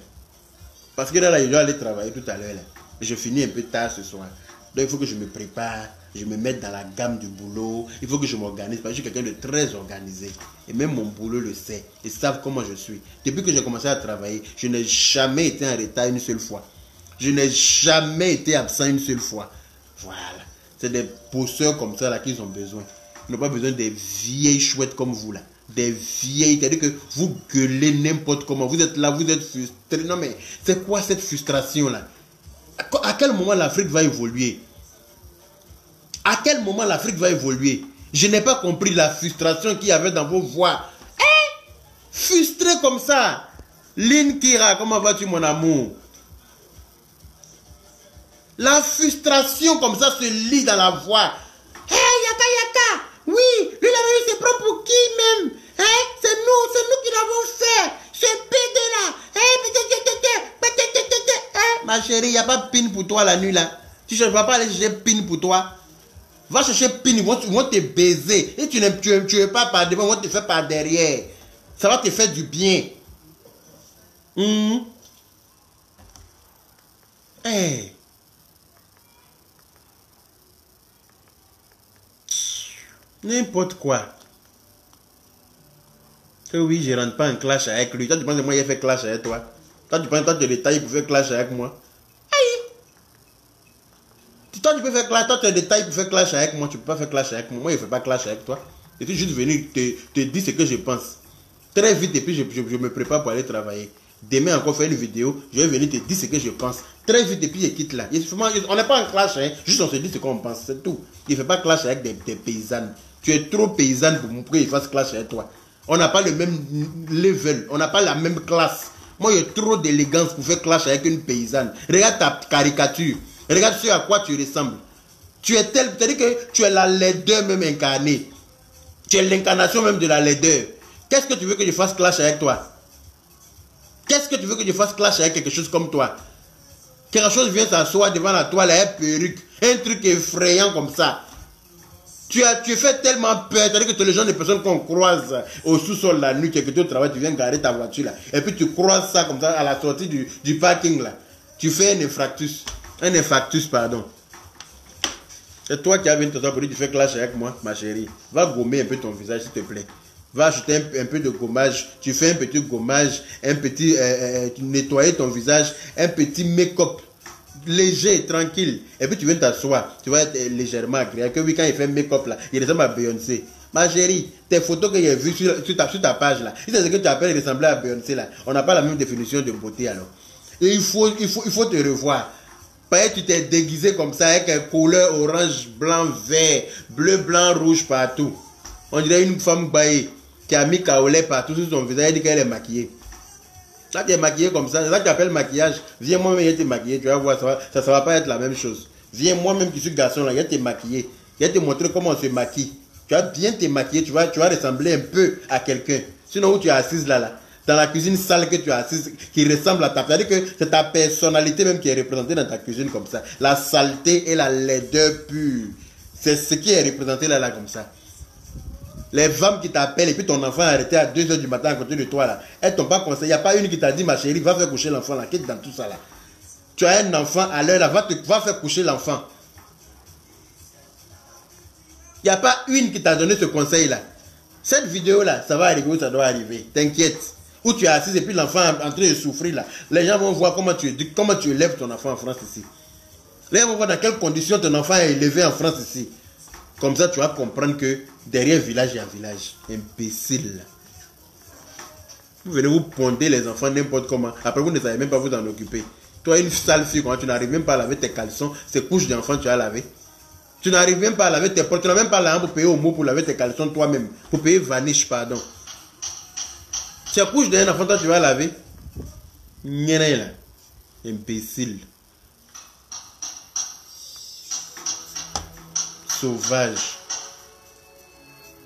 Parce que là, je dois aller travailler tout à l'heure là. Je finis un peu tard ce soir. Donc il faut que je me prépare, je me mette dans la gamme du boulot. Il faut que je m'organise parce que je suis quelqu'un de très organisé. Et même mon boulot le sait. Ils savent comment je suis. Depuis que j'ai commencé à travailler, je n'ai jamais été en retard une seule fois. Je n'ai jamais été absent une seule fois. Voilà. C'est des bosseurs comme ça là qu'ils ont besoin. Ils n'ont pas besoin des vieilles chouettes comme vous là. Des vieilles, c'est-à-dire que vous gueulez n'importe comment. Vous êtes là, vous êtes frustré. Non mais, c'est quoi cette frustration là? À quel moment l'Afrique va évoluer? À quel moment l'Afrique va évoluer? Je n'ai pas compris la frustration qu'il y avait dans vos voix. Frustré comme ça. Lynn Kira, comment vas-tu mon amour? La frustration comme ça se lit dans la voix. Yaka, oui, lui là, c'est propre pour qui même? C'est nous qui l'avons fait. Ce PD là. Ma chérie, il n'y a pas pin pour toi la nuit là. Tu ne vas pas aller chercher pin pour toi. Va chercher pin, ils vont te baiser. Et tu ne pas par devant, ils vont te faire par derrière. Ça va te faire du bien. N'importe quoi. Que oui, je ne rentre pas en clash avec lui. Toi, tu penses que moi, il a fait clash avec toi? Toi, tu penses que toi, tu es de taille pour faire clash avec moi? Toi, tu peux faire clash. Toi, tu es de taille pour faire clash avec moi. Tu ne peux pas faire clash avec moi. Moi, je ne fais pas clash avec toi. Je suis juste venu te dire ce que je pense. Très vite, et puis je me prépare pour aller travailler. Demain, encore faire une vidéo. Je vais venir te dire ce que je pense. Très vite, et puis je quitte là. On n'est pas en clash, hein. Juste on se dit ce qu'on pense. C'est tout. Il ne fait pas clash avec des paysannes. Tu es trop paysanne pour qu'il fasse clash avec toi. On n'a pas le même level. On n'a pas la même classe. Moi, j'ai trop d'élégance pour faire clash avec une paysanne. Regarde ta caricature. Regarde ce à quoi tu ressembles. Tu es tel, c'est-à-dire que tu es la laideur même incarnée. Tu es l'incarnation même de la laideur. Qu'est-ce que tu veux que je fasse clash avec toi? Qu'est-ce que tu veux que je fasse clash avec quelque chose comme toi? Quelque chose vient s'asseoir devant la toile, une perruque, un truc effrayant comme ça. Tu fais tellement peur, c'est-à-dire que les gens, les personnes qu'on croise au sous-sol la nuit, que tu es au travail, tu viens garer ta voiture là, et puis tu croises ça comme ça à la sortie du parking là. Tu fais un infarctus, pardon. C'est toi qui as venu te pour dire tu fais clash avec moi, ma chérie. Va gommer un peu ton visage, s'il te plaît. Va acheter un peu de gommage. Tu fais un petit gommage, tu nettoyer ton visage, un petit make-up léger, tranquille. Et puis tu viens t'asseoir. Tu vas être légèrement agréable. Que oui, quand il fait make-up là, il ressemble à Beyoncé. Ma chérie, tes photos que j'ai vues sur ta page là, si c'est ce que tu appelles ressembler à Beyoncé là, on n'a pas la même définition de beauté alors. Et il faut te revoir. Pareil, tu t'es déguisé comme ça avec un couleur orange, blanc, vert, bleu, blanc, rouge partout. On dirait une femme baillée qui a mis kaolé partout sur son visage. Elle dit qu'elle est maquillée. Là, tu es maquillée comme ça. C'est ça que tu appelles maquillage. Viens moi-même, je vais te maquiller. Tu vas voir, ça va pas être la même chose. Viens moi-même qui suis garçon là, je vais te maquiller. Je vais te montrer comment on se maquille. Tu vas bien te maquiller. Tu vas ressembler un peu à quelqu'un. Sinon, où tu es assise là. Dans la cuisine sale que tu as assise, qui ressemble à ta... C'est-à-dire que c'est ta personnalité même qui est représentée dans ta cuisine comme ça. La saleté et la laideur pure. C'est ce qui est représenté là comme ça. Les femmes qui t'appellent et puis ton enfant est arrêté à 2 h du matin à côté de toi là. Elles t'ont pas conseillé. Il n'y a pas une qui t'a dit, ma chérie, va faire coucher l'enfant là. Qu'est-ce dans tout ça là? Tu as un enfant à l'heure là, va faire coucher l'enfant. Il n'y a pas une qui t'a donné ce conseil là. Cette vidéo là, ça va arriver où ça doit arriver. T'inquiète. Où tu es assis et puis l'enfant est en train de souffrir là. Les gens vont voir comment tu élèves ton enfant en France ici. Les gens vont voir dans quelles conditions ton enfant est élevé en France ici. Comme ça, tu vas comprendre que derrière village, il y a village. Imbécile. Vous venez vous ponder les enfants n'importe comment. Après, vous ne savez même pas vous en occuper. Toi, une sale fille, quand tu n'arrives même pas à laver tes caleçons, ces couches d'enfants, tu as lavé. Tu n'arrives même pas à laver tes portes. Tu n'as même pas l'argent pour payer au mot pour laver tes caleçons toi-même. Pour payer vaniche, pardon. Tu accouches d'un enfant, toi tu vas laver. Nyéné là. Imbécile. Sauvage.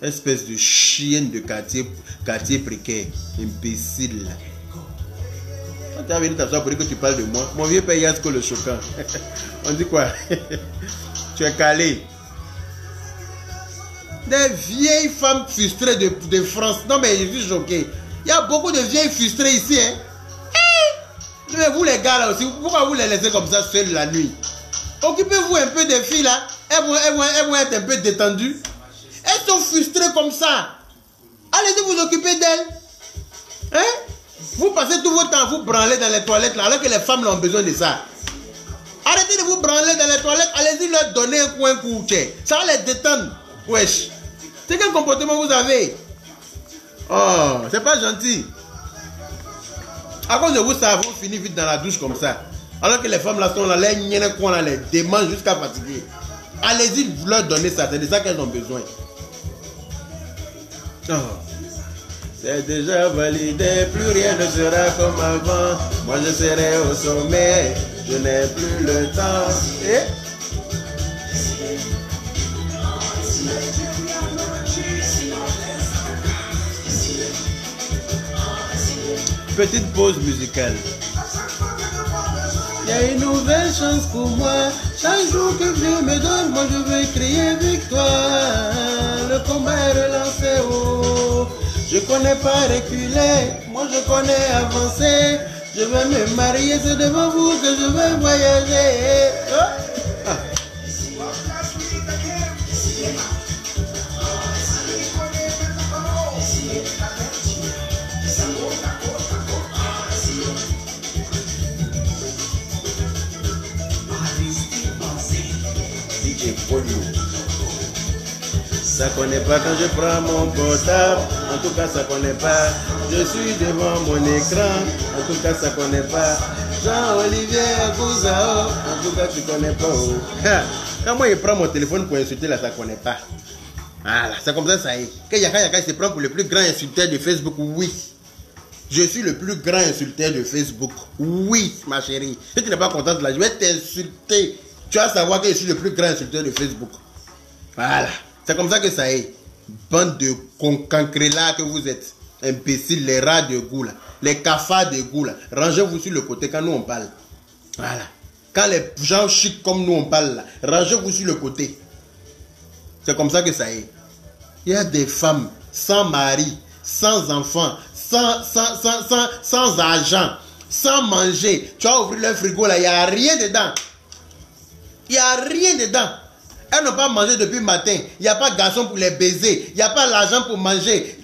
Espèce de chienne de quartier précaire. Imbécile là. Quand tu as venu t'asseoir pour dire que tu parles de moi, mon vieux père Yasko le choquant. On dit quoi? Tu es calé. Des vieilles femmes frustrées de France. Non mais je suis choqué. Il y a beaucoup de vieilles frustrées ici. Hein? Mais vous les gars là aussi, pourquoi vous les laissez comme ça seuls la nuit? Occupez-vous un peu des filles là. Elles vont être un peu détendues. Elles sont frustrées comme ça. Allez-y vous occuper d'elles. Hein? Vous passez tout votre temps à vous branler dans les toilettes là, alors que les femmes ont besoin de ça. Arrêtez de vous branler dans les toilettes. Allez-y leur donner un coin couché. Ça va les détendre. Wesh. C'est quel comportement vous avez? Oh, c'est pas gentil. À cause de vous, ça va finir vite dans la douche comme ça. Alors que les femmes là sont là, les niennes qu'on a les démangent jusqu'à fatiguer. Allez-y leur donner ça, c'est de ça qu'elles ont besoin. Oh. C'est déjà validé, plus rien ne sera comme avant. Moi je serai au sommet, je n'ai plus le temps. Et petite pause musicale. Il y a une nouvelle chance pour moi. Chaque jour que Dieu me donne, moi je vais crier victoire. Le combat est relancé haut. Je connais pas reculer, moi je connais avancer. Je vais me marier, c'est devant vous que je vais voyager. Ah. Ça connaît pas quand je prends mon portable. En tout cas ça connaît pas. Je suis devant mon écran. En tout cas ça connaît pas. Jean-Olivier Akouzao. En tout cas tu connais pas. Quand moi je prends mon téléphone pour insulter là, ça connaît pas. Voilà, c'est comme ça y est. Quand Yaka se prend pour le plus grand insulteur de Facebook, oui. Je suis le plus grand insulteur de Facebook. Oui, ma chérie. Si tu n'es pas contente là, je vais t'insulter. Tu vas savoir que je suis le plus grand insulteur de Facebook. Voilà. C'est comme ça que ça est. Bande de concancrelats que vous êtes. Imbéciles, les rats de goût là. Les cafards de goût là. Rangez-vous sur le côté quand nous on parle. Voilà. Quand les gens chics comme nous on parle là, rangez-vous sur le côté. C'est comme ça que ça est. Il y a des femmes sans mari, sans enfants, sans argent, sans manger. Tu vas ouvrir le frigo là, il n'y a rien dedans. Il n'y a rien dedans. Elles n'ont pas mangé depuis le matin. Il n'y a pas de garçon pour les baiser. Il n'y a pas l'argent pour manger.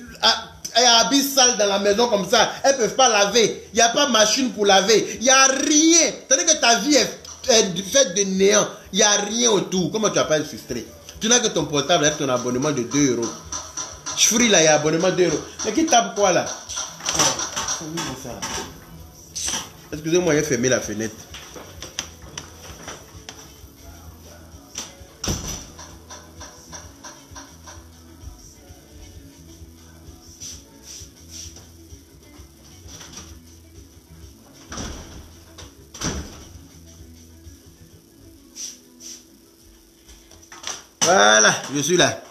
Il y a habits sales dans la maison comme ça. Elles ne peuvent pas laver. Il n'y a pas de machine pour laver. Il n'y a rien. C'est-à-dire que ta vie est faite de néant. Il n'y a rien autour. Comment tu vas pas être frustré? Tu n'as que ton portable avec ton abonnement de 2 €. Free là, il y a abonnement 2 €. Mais qui tape quoi là? Excusez-moi, j'ai fermé la fenêtre. Voilà, je suis là.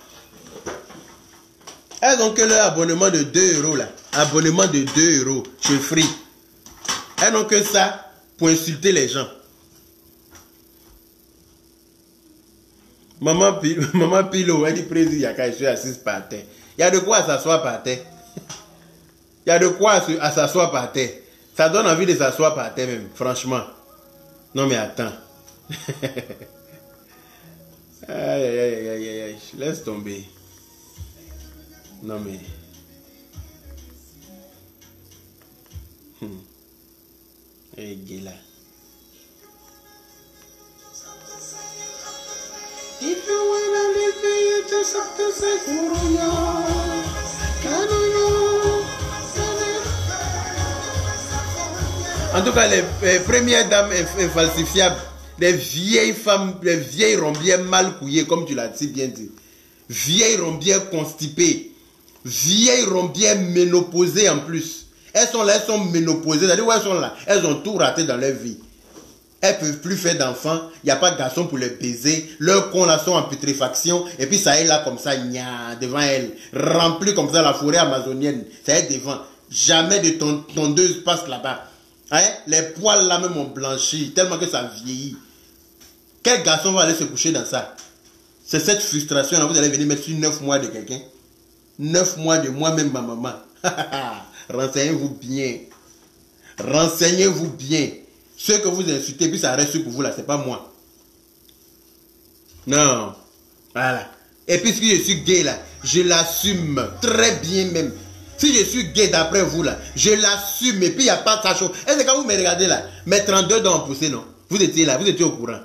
Elles ont que leur abonnement de 2 € là. Abonnement de 2 € chez Free. Elles n'ont que ça pour insulter les gens. Maman Pilo, elle dit président Yaka, je suis assise par terre. Il y a de quoi s'asseoir par terre. Il y a de quoi s'asseoir par terre. Ça donne envie de s'asseoir par terre même, franchement. Non mais attends. Aïe, aïe, aïe, aïe, aïe, laisse tomber. Non mais... Hey, Gila. If you wanna live, you just have to say Kuruyo. En tout cas, les premières dames infalsifiables, des vieilles femmes, des vieilles rombières mal couillées, comme tu l'as si bien dit. Vieilles rombières constipées. Vieilles rombières ménopausées en plus. Elles sont là, elles sont ménopausées. C'est-à-dire où elles sont là. Elles ont tout raté dans leur vie. Elles ne peuvent plus faire d'enfants. Il n'y a pas de garçon pour les baiser. Leurs cons là sont en putréfaction. Et puis ça est là comme ça, devant elles. Rempli comme ça la forêt amazonienne. Ça est devant. Jamais de tondeuse passe là-bas. Hein? Les poils là même ont blanchi. Tellement que ça vieillit. Quel garçon va aller se coucher dans ça? C'est cette frustration là. Vous allez venir mettre sur 9 mois de quelqu'un. 9 mois de moi-même, ma maman. Renseignez-vous bien. Renseignez-vous bien. Ceux que vous insultez, puis ça reste pour vous là, c'est pas moi. Non. Voilà. Et puis si je suis gay là, je l'assume très bien même. Si je suis gay d'après vous là, je l'assume et puis il n'y a pas de ça chaud. Est-ce que quand vous me regardez là, mes 32 dents ont poussé, non? Vous étiez là, vous étiez au courant.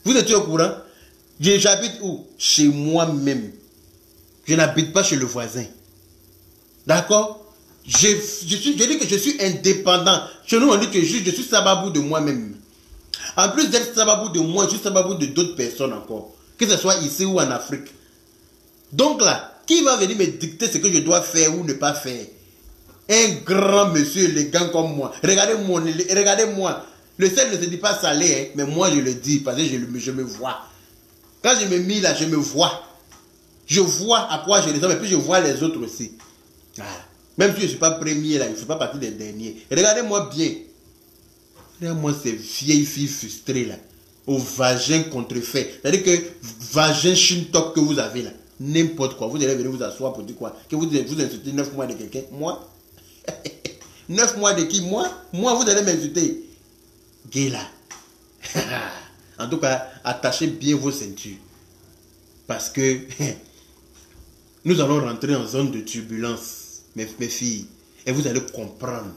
Vous étiez au courant? J'habite où? Chez moi-même. Je n'habite pas chez le voisin. D'accord? Je dis que je suis indépendant. Chez nous, on dit que je suis sababou de moi-même. En plus d'être sababou de moi, je suis sababou de d'autres personnes encore. Que ce soit ici ou en Afrique. Donc là, qui va venir me dicter ce que je dois faire ou ne pas faire? Un grand monsieur élégant comme moi. Regardez-moi. Le sel ne se dit pas salé, hein, mais moi je le dis parce que je me vois. Quand je me mis là, je me vois. Je vois à quoi je ressemble et puis je vois les autres aussi. Voilà. Même si je ne suis pas premier là, je ne fais pas partie des derniers. Regardez-moi bien. Regardez-moi ces vieilles filles frustrées là. Au vagin contrefait. C'est-à-dire que vagin chine-top que vous avez là. N'importe quoi. Vous allez venir vous asseoir pour dire quoi? Que vous insultez 9 mois de quelqu'un? Moi? 9 mois de qui? Moi? Moi, vous allez m'insulter. Gay là. En tout cas, attachez bien vos ceintures. Parce que nous allons rentrer en zone de turbulence. Mes filles, et vous allez comprendre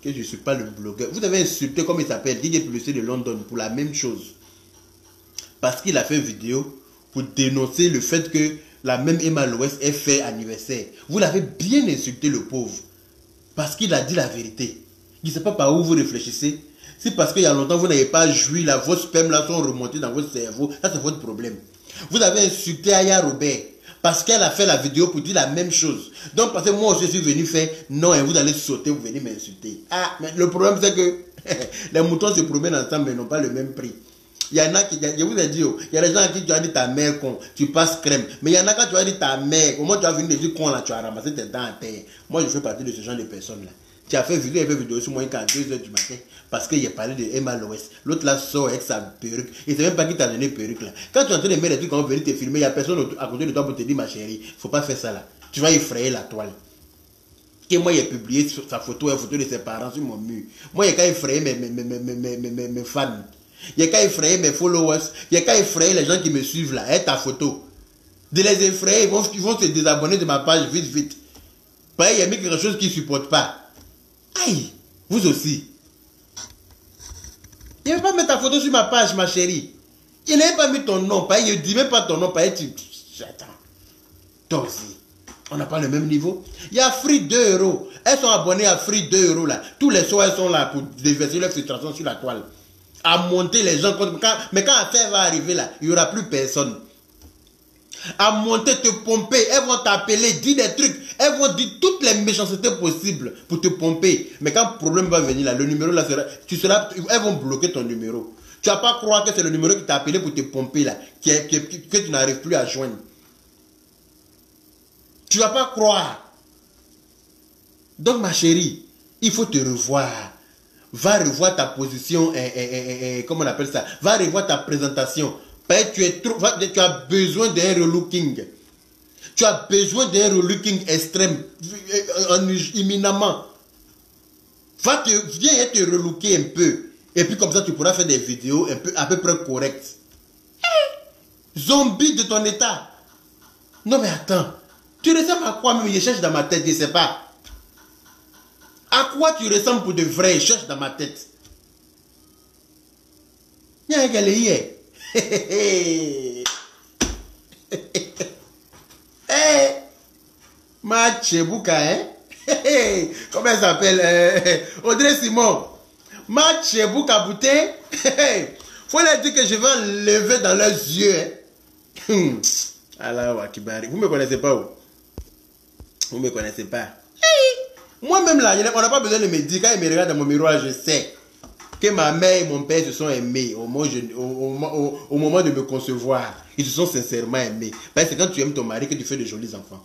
que je ne suis pas le blogueur. Vous avez insulté, comme il s'appelle, DJ Publicité de London, pour la même chose. Parce qu'il a fait une vidéo pour dénoncer le fait que la même Emma Loès ait fait anniversaire. Vous l'avez bien insulté, le pauvre. Parce qu'il a dit la vérité. Je ne sais pas par où vous réfléchissez. C'est parce qu'il y a longtemps, vous n'avez pas joui, là, vos spermes là sont remontés dans votre cerveau. Ça, c'est votre problème. Vous avez insulté Aya Robert. Parce qu'elle a fait la vidéo pour dire la même chose. Donc, parce que moi aussi, je suis venu faire, non, et vous allez sauter, vous venez m'insulter. Ah, mais le problème, c'est que les moutons se promènent ensemble, mais n'ont pas le même prix. Il y en a qui, je vous ai dit, il y a des gens à qui tu as dit ta mère con, tu passes crème. Mais il y en a quand tu as dit ta mère, comment tu as venu dire con là, tu as ramassé tes dents à terre. Moi, je fais partie de ce genre de personnes là. Tu as fait vidéo sur moi qu'à 2 h du matin. Parce qu'il a parlé de Emma Loès. L'autre là sort avec sa perruque. Il ne sait même pas qui t'a donné perruque là. Quand tu es en train de mettre des trucs, quand on va venir te filmer, il n'y a personne à côté de toi pour te dire ma chérie, il ne faut pas faire ça là. Tu vas effrayer la toile. Et moi, il a publié sa photo, une photo de ses parents sur mon mur. Moi, il n'y a qu'à effrayer mes fans. Il n'y a qu'à effrayer mes followers. Il n'y a qu'à effrayer les gens qui me suivent là. Et ta photo. De les effrayer, ils vont se désabonner de ma page vite, vite. Pareil, il y a mis quelque chose qu'ils ne supportent pas. Aïe, vous aussi. Il ne veut pas mettre ta photo sur ma page, ma chérie. Il n'a pas mis ton nom. Pareil, il ne dit même pas ton nom. Pareil, Attends. Toi aussi. On n'a pas le même niveau. Il y a Free 2 €. Elles sont abonnées à Free 2 € là. Tous les soirs, elles sont là pour déverser leur frustration sur la toile. À monter les gens. Mais quand l'affaire va arriver là, il n'y aura plus personne. À monter, te pomper. Elles vont t'appeler, dire des trucs. Elles vont dire toutes les méchancetés possibles pour te pomper. Mais quand le problème va venir là, le numéro là sera. Elles vont bloquer ton numéro. Tu vas pas croire que c'est le numéro qui t'a appelé pour te pomper là, que tu n'arrives plus à joindre. Tu vas pas croire. Donc ma chérie, il faut te revoir. Va revoir ta position, comment on appelle ça? Va revoir ta présentation. Tu as besoin d'un relooking. Tu as besoin d'un relooking extrême, imminemment. Viens te relooker un peu. Et puis comme ça, tu pourras faire des vidéos à peu près correctes. Zombie de ton état. Non mais attends. Tu ressembles à quoi même? Je cherche dans ma tête, je ne sais pas. À quoi tu ressembles pour de vrai? Je cherche dans ma tête. Il y a un gars hier. Ma Chebouka, hein? Comment elle s'appelle? Audrey Simon. Ma Chebouka Boutin. Faut leur dire que je vais enlever dans leurs yeux. Hein? Allah Wakibari. Vous ne me connaissez pas où? Vous ne me connaissez pas. Moi-même là, on n'a pas besoin de me dire. Quand ils me regardent dans mon miroir, je sais que ma mère et mon père se sont aimés au moment de me concevoir. Ils se sont sincèrement aimés. Parce que c'est quand tu aimes ton mari que tu fais de jolis enfants.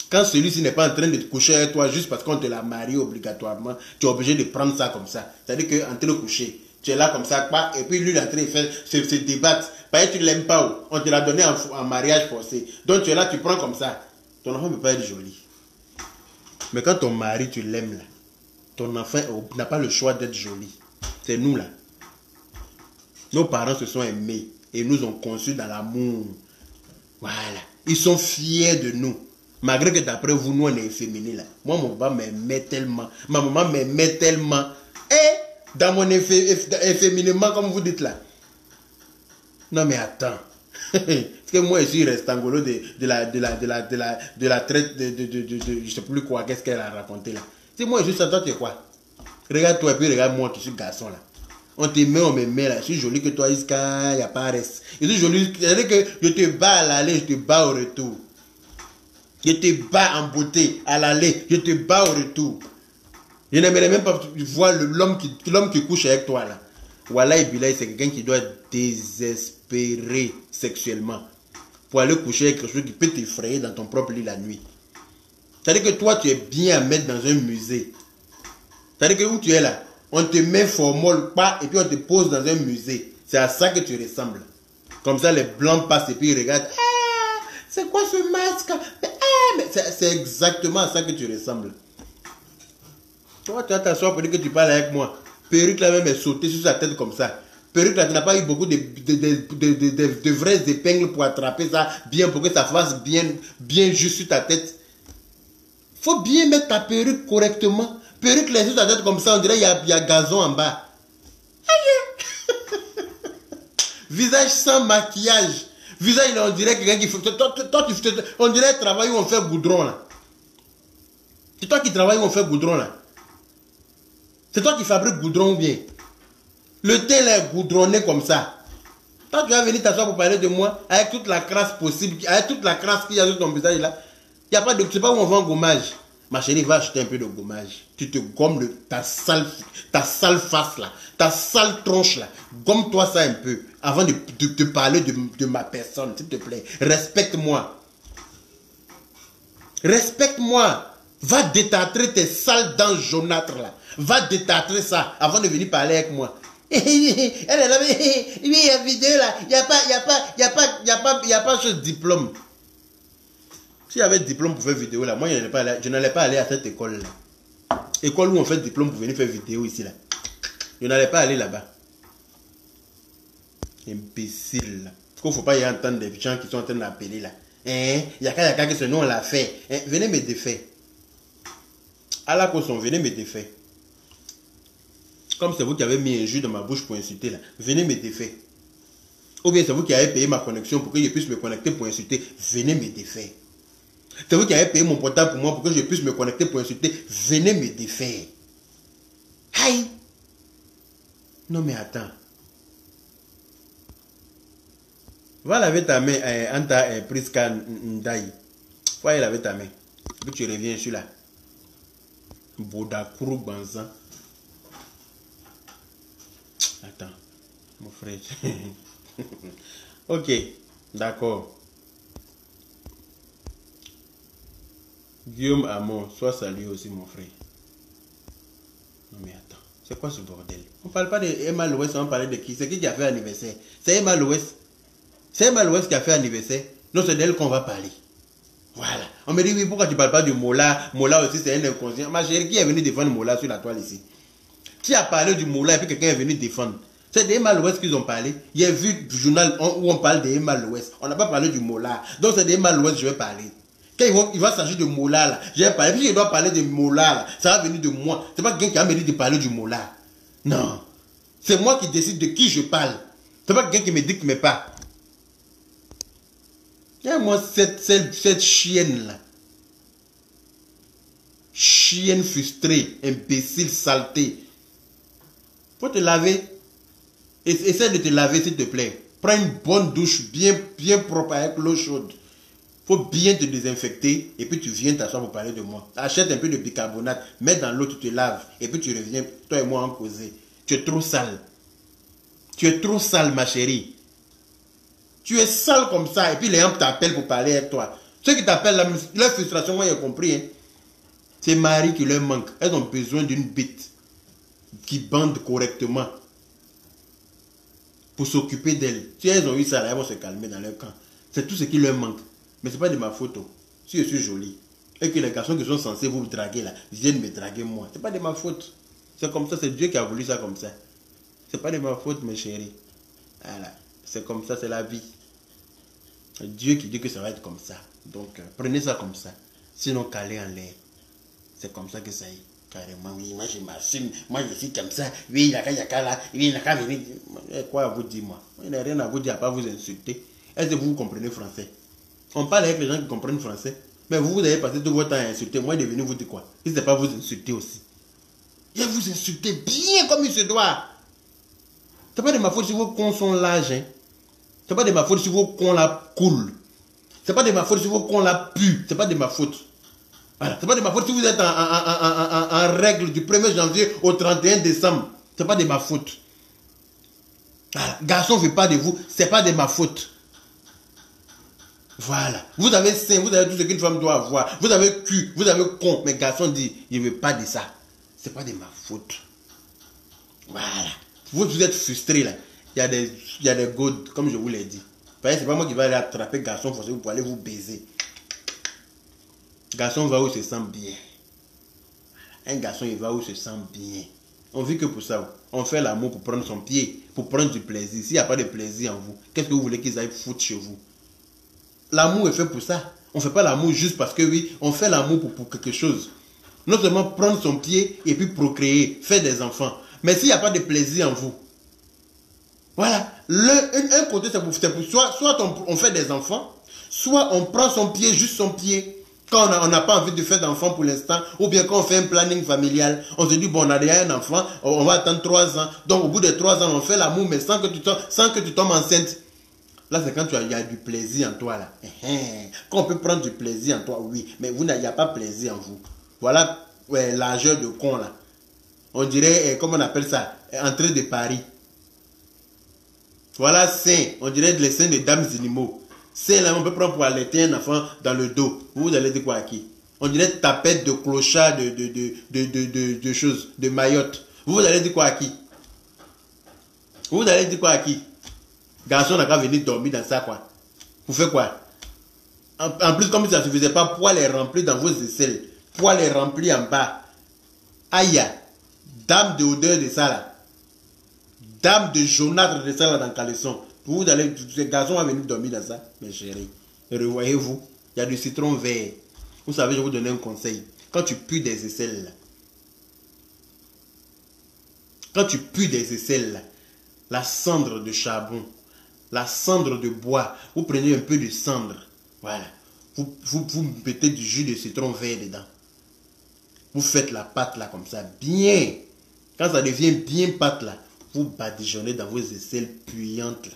Quand celui-ci n'est pas en train de te coucher avec toi juste parce qu'on te l'a marié obligatoirement, tu es obligé de prendre ça comme ça. C'est-à-dire qu'en train de coucher, tu es là comme ça, et puis lui il est en train de faire se débattre. Parce que tu ne l'aimes pas, on te l'a donné en mariage forcé. Donc tu es là, tu prends comme ça. Ton enfant ne peut pas être joli. Mais quand ton mari, tu l'aimes là, ton enfant n'a pas le choix d'être joli. C'est nous là. Nos parents se sont aimés et nous ont conçus dans l'amour. Voilà. Ils sont fiers de nous. Malgré que d'après vous, nous on est efféminés là. Moi, mon papa m'aimait tellement. Ma maman m'aimait tellement. Et dans mon efféminement, comme vous dites là. Non mais attends. Parce que moi je suis restangolo de la traite je sais plus quoi, qu'est-ce qu'elle a raconté là. C'est moi je suis ça, toi tu es quoi? Regarde-toi et puis regarde-moi, tu suis garçon là. On te met, on me met là. Je suis joli que toi, Iska, il n'y a pas reste. Je suis joli, c'est-à-dire que je te bats à l'aller, je te bats au retour. Je te bats en beauté à l'aller, je te bats au retour. Je n'aimerais même pas voir l'homme qui couche avec toi là. Voilà, et Bilal, c'est quelqu'un qui doit être désespéré sexuellement pour aller coucher avec quelque chose qui peut t'effrayer dans ton propre lit la nuit. C'est-à-dire que toi, tu es bien à mettre dans un musée. C'est-à-dire que où tu es là, on te met formol pas et puis on te pose dans un musée. C'est à ça que tu ressembles. Comme ça, les blancs passent et puis ils regardent. Ah, c'est quoi ce masque? Mais c'est exactement à ça que tu ressembles. Toi, tu vas t'asseoir pour dire que tu parles avec moi. Perruque là même est sauté sur sa tête comme ça. Perruque là, tu n'as pas eu beaucoup de vraies épingles pour attraper ça bien, pour que ça fasse bien juste sur ta tête. Faut bien mettre ta perruque correctement. Perruque là sur ta tête comme ça, on dirait qu'il y a gazon en bas. Aïe. Visage sans maquillage. Visage, on dirait quelqu'un qui fait... Toi, on dirait travail où on fait goudron là. C'est toi qui travailles où on fait goudron là. C'est toi qui fabriques goudron ou bien. Le teint là est goudronné comme ça. Toi, tu vas venir t'asseoir pour parler de moi avec toute la crasse possible, avec toute la crasse qu'il y a sur ton visage là. Il n'y a pas de... Tu sais pas où on vend gommage. Ma chérie, va acheter un peu de gommage. Tu te gommes ta sale face là, ta sale tronche là. Gomme-toi ça un peu avant de te parler de ma personne, s'il te plaît. Respecte-moi. Respecte-moi. Va détartrer tes sales dents jaunâtres là. Va détartrer ça avant de venir parler avec moi. Elle est là, oui, il y a vidéo là. Il n'y a pas ce diplôme. Si j'avais diplôme pour faire vidéo là, moi je n'allais pas aller à cette école là. École où on fait diplôme pour venir faire vidéo ici là. Je n'allais pas aller là-bas. Imbécile là. Parce qu'il ne faut pas y entendre des gens qui sont en train d'appeler là. Il y a qu'à que ce nom on l'a fait. Venez me défaire. À la cause, venez me défaire. Comme c'est vous qui avez mis un jus dans ma bouche pour insulter là. Venez me défaire. Ou bien c'est vous qui avez payé ma connexion pour que je puisse me connecter pour insulter. Venez me défaire. C'est vous qui avez payé mon portable pour moi pour que je puisse me connecter pour insulter. Venez me défaire. Aïe. Non mais attends. Va laver ta main, Anta Priska Ndaï. Va aller laver ta main. Puis tu reviens, je suis là. Boda Kourou Banzan. Attends, mon frère. Ok, d'accord. Guillaume Hamon, sois salué aussi, mon frère. Non mais attends, c'est quoi ce bordel? On parle pas de Emma Louest, on parle de qui? C'est qui a fait anniversaire? C'est Emma Louest. C'est Emma Louest qui a fait anniversaire. Non, c'est d'elle qu'on va parler. Voilà. On me dit, oui, pourquoi tu ne parles pas de Mola? Mola aussi, c'est un inconscient. Ma chérie, qui est venu défendre Mola sur la toile ici? Qui a parlé du Mola et puis quelqu'un est venu défendre? C'est d'Emma Louest qu'ils ont parlé. Il y a vu du journal où on parle d'Emma Louest. On n'a pas parlé du Mola. Donc c'est d'Emma Louest que je vais parler. Quand il va s'agir de Mola, là, je vais parler. Puis je dois parler de Mola, là, ça va venir de moi. C'est pas quelqu'un qui a me dit de parler du Mola. Non. C'est moi qui décide de qui je parle. C'est pas quelqu'un qui me dit que me parle. Et moi, cette chienne-là. Chienne frustrée, imbécile, saleté. Faut te laver. Essaie de te laver, s'il te plaît. Prends une bonne douche, bien propre avec l'eau chaude. Faut bien te désinfecter. Et puis tu viens t'asseoir pour parler de moi. Achète un peu de bicarbonate, mets dans l'eau, tu te laves. Et puis tu reviens, toi et moi, en causer. Tu es trop sale. Tu es trop sale, ma chérie. Tu es sale comme ça, et puis les gens t'appellent pour parler avec toi. Ceux qui t'appellent, leur frustration, moi j'ai compris. Hein. C'est Marie qui leur manque. Elles ont besoin d'une bite qui bande correctement pour s'occuper d'elles. Si elles ont eu ça, là, elles vont se calmer dans leur camp. C'est tout ce qui leur manque. Mais ce n'est pas de ma faute. Si je suis jolie, et que les garçons qui sont censés vous draguer là, viennent me draguer moi. Ce n'est pas de ma faute. C'est comme ça, c'est Dieu qui a voulu ça comme ça. Ce n'est pas de ma faute, mes chéris. Voilà. C'est comme ça, c'est la vie. Dieu qui dit que ça va être comme ça. Donc, prenez ça comme ça. Sinon, calez en l'air. C'est comme ça que ça est. Carrément, oui, moi je m'assume. Moi je suis comme ça. Oui, il y a qu'à là. Oui, il n'y a qu'à venir. Quoi à vous dire, moi? Il n'y a rien à vous dire, à pas vous insulter. Est-ce que vous comprenez français? On parle avec les gens qui comprennent français. Mais vous avez passé tout votre temps à insulter. Moi, il est venu vous dire quoi? Si ce n'est pas vous insulter aussi. Il va vous insulter bien comme il se doit. Ce n'est pas de ma faute si vos cons sont larges. Hein. Ce n'est pas de ma faute si vos cons la coulent. Ce n'est pas de ma faute si vos cons la puent. Ce n'est pas de ma faute. Voilà. Ce n'est pas de ma faute si vous êtes en règle du 1er janvier au 31 décembre. Ce n'est pas de ma faute. Voilà. Garçon ne veut pas de vous. Ce n'est pas de ma faute. Voilà. Vous avez sein, vous avez tout ce qu'une femme doit avoir. Vous avez cul, vous avez con. Mais garçon dit, je ne veux pas de ça. Ce n'est pas de ma faute. Voilà. Vous êtes frustré là. Il y a des godes, comme je vous l'ai dit. C'est pas moi qui vais aller attraper garçon forcé pour aller vous baiser. Garçon va où il se sent bien. Un garçon il va où il se sent bien. On vit que pour ça. On fait l'amour pour prendre son pied, pour prendre du plaisir. S'il n'y a pas de plaisir en vous, qu'est-ce que vous voulez qu'ils aillent foutre chez vous? L'amour est fait pour ça. On ne fait pas l'amour juste parce que oui, on fait l'amour pour quelque chose. Non seulement prendre son pied et puis procréer, faire des enfants. Mais s'il n'y a pas de plaisir en vous, voilà. Un côté, c'est pour soit on fait des enfants, soit on prend son pied, juste son pied, quand on n'a pas envie de faire d'enfants pour l'instant, ou bien quand on fait un planning familial, on se dit, bon, on a déjà un enfant, on va attendre 3 ans. Donc, au bout de 3 ans, on fait l'amour, mais sans que tu tombes enceinte. Là, c'est quand il y a du plaisir en toi, là. Quand on peut prendre du plaisir en toi, oui, mais il n'y a pas plaisir en vous. Voilà l'âgeur de con, là. On dirait, comment on appelle ça, entrée de Paris. Voilà, sein. On dirait les seins de dames animaux. Sein, là, on peut prendre pour allaiter un enfant dans le dos. Vous allez dire quoi à qui? On dirait tapette de clochard, de choses, de maillotte. Vous allez dire quoi à qui? Vous allez dire quoi à qui? Garçon n'a qu'à venir dormir dans ça, quoi. Vous faites quoi? En plus, comme ça ne suffisait pas, poil est rempli dans vos aisselles. Poil est rempli en bas. Aïe, dame de odeur de ça, là. Dame de jaunâtre de ça là dans le caleçon. Vous allez, ces garçons vont venir dormir dans ça, mes chéris. Revoyez-vous, il y a du citron vert. Vous savez, je vais vous donner un conseil. Quand tu pues des aisselles, là, quand tu pues des aisselles, là, la cendre de charbon, la cendre de bois, vous prenez un peu de cendre, voilà. Vous mettez du jus de citron vert dedans. Vous faites la pâte là comme ça, bien. Quand ça devient bien pâte là, vous badigeonnez dans vos aisselles puantes là.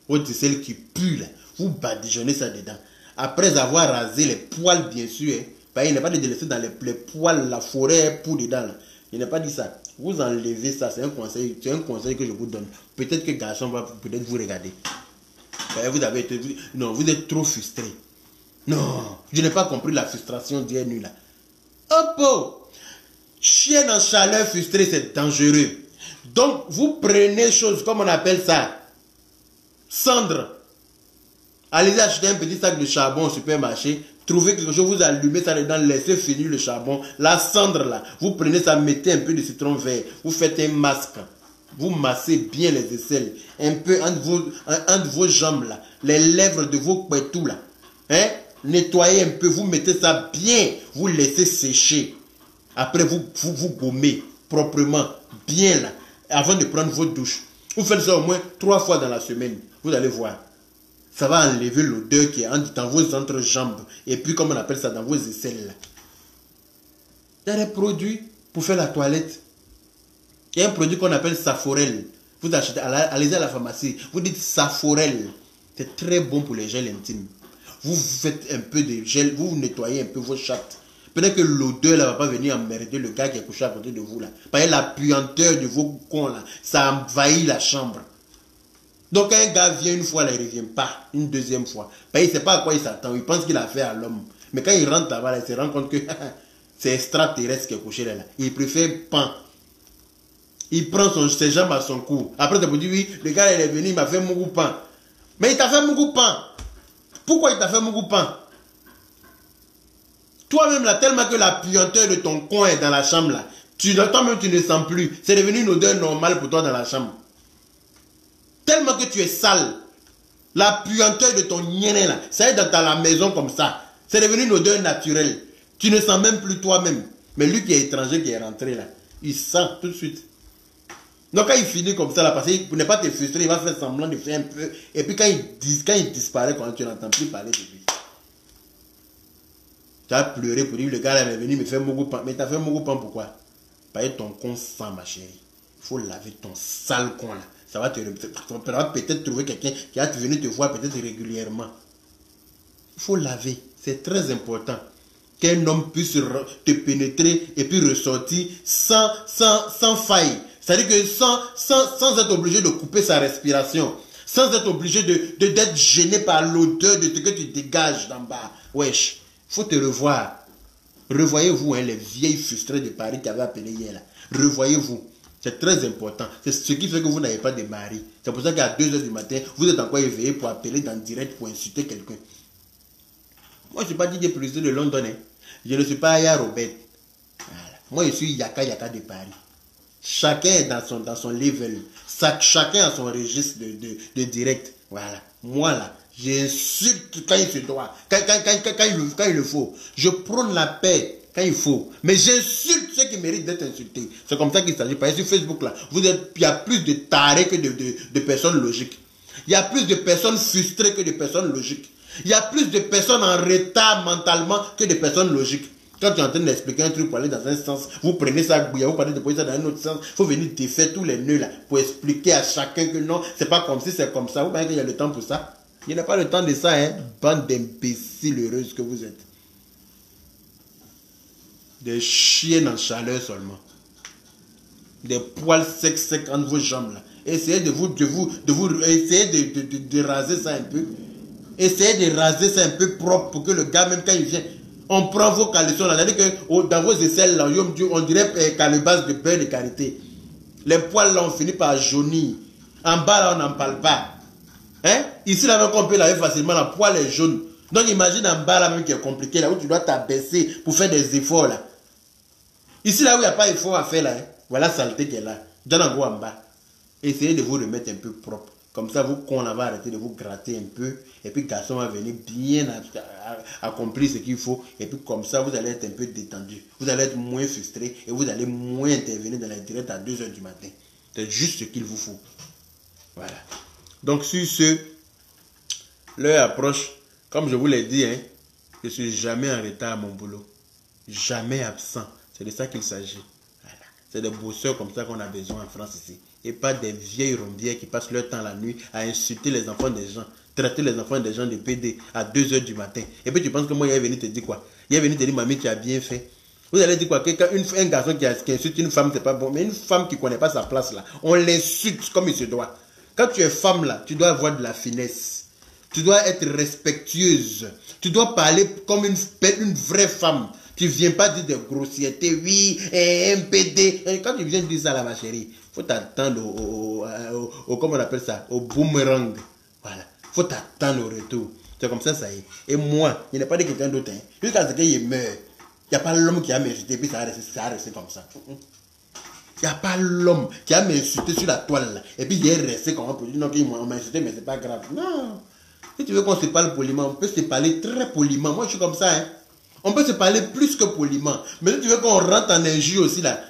Vos aisselles qui puent là, vous badigeonnez ça dedans. Après avoir rasé les poils bien sûr, hein, il n'est pas de laisser dans les poils, la forêt pour dedans là. Il n'est pas dit ça. Vous enlevez ça, c'est un conseil que je vous donne. Peut-être que garçon va peut-être vous regarder. Vous avez été, non, vous êtes trop frustré. Non, je n'ai pas compris la frustration d'hier nuit là. Hop, oh. Chien en chaleur frustré, c'est dangereux. Donc, vous prenez chose, comme on appelle ça, cendre. Allez acheter un petit sac de charbon au supermarché. Trouvez quelque chose, vous allumez ça dedans, laissez finir le charbon. La cendre là, vous prenez ça, mettez un peu de citron vert. Vous faites un masque. Vous massez bien les aisselles. Un peu entre vos jambes là. Les lèvres de vos couetous là. Hein? Nettoyez un peu, vous mettez ça bien. Vous laissez sécher. Après, vous gommez proprement, bien là. Avant de prendre vos douches. Vous faites ça au moins 3 fois dans la semaine. Vous allez voir. Ça va enlever l'odeur qui est dans vos entrejambes. Et puis, comme on appelle ça, dans vos aisselles là. Il y a des produits pour faire la toilette. Il y a un produit qu'on appelle Saforel. Vous achetez, allez à la pharmacie. Vous dites Saforel. C'est très bon pour les gels intimes. Vous faites un peu de gel, vous nettoyez un peu vos chattes. Peut-être que l'odeur là va pas venir emmerder le gars qui est couché à côté de vous là. Parce que la puanteur de vos cons là, ça envahit la chambre. Donc un gars vient une fois là, il ne revient pas. Une deuxième fois. Parce qu'il ne sait pas à quoi il s'attend. Il pense qu'il a fait à l'homme. Mais quand il rentre là-bas, il se rend compte que c'est extraterrestre qui est couché là. Il préfère pan. Il prend ses jambes à son cou. Après, tu peux dire, oui, le gars il est venu, il m'a fait mon pan. Mais il t'a fait mon pan. Pourquoi il t'a fait mon pan? Toi-même là, tellement que la puanteur de ton coin est dans la chambre là, toi-même tu ne sens plus. C'est devenu une odeur normale pour toi dans la chambre. Tellement que tu es sale. La puanteur de ton niéné là, ça est dans la maison comme ça. C'est devenu une odeur naturelle. Tu ne sens même plus toi-même. Mais lui qui est étranger, qui est rentré là, il sent tout de suite. Donc quand il finit comme ça là, parce qu'il ne pas te frustrer, il va faire semblant de faire un peu. Et puis quand il disparaît, quand tu n'entends plus parler de lui. Tu as pleuré pour dire, le gars là est venu me faire mon pan. Mais tu as fait mon pan pourquoi? Parce que ton con sent, ma chérie. Il faut laver ton sale con là. Ça va peut-être trouver quelqu'un qui va venir te voir peut-être régulièrement. Il faut laver. C'est très important. Qu'un homme puisse te pénétrer et puis ressortir sans faille. C'est-à-dire que sans être obligé de couper sa respiration. Sans être obligé d'être gêné par l'odeur de ce que tu dégages d'en bas. Wesh, il faut te revoir. Revoyez-vous, hein, les vieilles frustrées de Paris qui avaient appelé hier là. Revoyez-vous. C'est très important. C'est ce qui fait que vous n'avez pas de mari. C'est pour ça qu'à 2 h du matin, vous êtes encore éveillé pour appeler dans direct pour insulter quelqu'un. Moi, je ne suis pas DJ Président de London. Hein. Je ne suis pas Aya Robert. Voilà. Moi, je suis Yaka de Paris. Chacun est dans son level. Chacun a son registre de direct. Voilà. Moi, là, j'insulte quand il se doit. Quand il le faut. Je prône la paix quand il faut. Mais j'insulte ceux qui méritent d'être insultés. C'est comme ça qu'il s'agit. Par exemple, sur Facebook, là, il y a plus de tarés que de personnes logiques. Il y a plus de personnes frustrées que de personnes logiques. Il y a plus de personnes en retard mentalement que de personnes logiques. Quand tu es en train d'expliquer un truc pour aller dans un sens, vous prenez ça, vous parlez de ça dans un autre sens, il faut venir défaire tous les nœuds là pour expliquer à chacun que non, c'est pas comme si c'est comme ça. Vous pensez qu'il y a le temps pour ça? Il n'y a pas le temps de ça, hein? Bande d'imbéciles heureuses que vous êtes. Des chiens en chaleur seulement. Des poils secs entre vos jambes là. Essayez de raser ça un peu. Essayez de raser ça un peu propre pour que le gars, même quand il vient, on prend vos caleçons là. C'est-à-dire que dans vos aisselles là, on dirait calebasse de beurre de karité. Les poils là, on finit par jaunir. En bas là, on n'en parle pas. Hein? Ici là, on peut laver facilement, la poil est jaune. Donc imagine en bas là même qui est compliqué, là où tu dois t'abaisser pour faire des efforts là. Ici là où il n'y a pas d'effort à faire là, hein? Voilà la saleté qui est là. Dans en bas. Essayez de vous remettre un peu propre. Comme ça, vous qu'on va arrêter de vous gratter un peu. Et puis, garçon va venir bien accomplir ce qu'il faut. Et puis, comme ça, vous allez être un peu détendu. Vous allez être moins frustré. Et vous allez moins intervenir dans la directe à 2 h du matin. C'est juste ce qu'il vous faut. Voilà. Donc, sur ce, l'heure approche. Comme je vous l'ai dit, hein, je ne suis jamais en retard à mon boulot. Jamais absent. C'est de ça qu'il s'agit. Voilà. C'est des bosseurs comme ça qu'on a besoin en France ici. Et pas des vieilles rondières qui passent leur temps la nuit à insulter les enfants des gens, traiter les enfants des gens de PD à 2 h du matin. Et puis tu penses que moi, il est venu te dire quoi? Il est venu te dire, mamie, tu as bien fait. Vous allez dire quoi? Un garçon qui insulte une femme, c'est pas bon. Mais une femme qui ne connaît pas sa place là, on l'insulte comme il se doit. Quand tu es femme là, tu dois avoir de la finesse. Tu dois être respectueuse. Tu dois parler comme une vraie femme. Tu ne viens pas dire des grossièretés, oui, un PD. Quand tu viens dire ça là, ma chérie, il faut t'attendre comment on appelle ça, au boomerang. Voilà. Il faut t'attendre au retour. C'est comme ça, ça y est. Et moi, il n'y a pas de quelqu'un d'autre. Hein. Jusqu'à ce qu'il meure. Il n'y a pas l'homme qui a m'insulté, puis ça a resté comme ça. Il n'y a pas l'homme qui a m'insulté sur la toile, là, et puis il est resté comme ça pour dire non, on m'a insulté, mais c'est pas grave. Non. Si tu veux qu'on se parle poliment, on peut se parler très poliment. Moi, je suis comme ça. Hein. On peut se parler plus que poliment. Mais si tu veux qu'on rentre en injure aussi, là,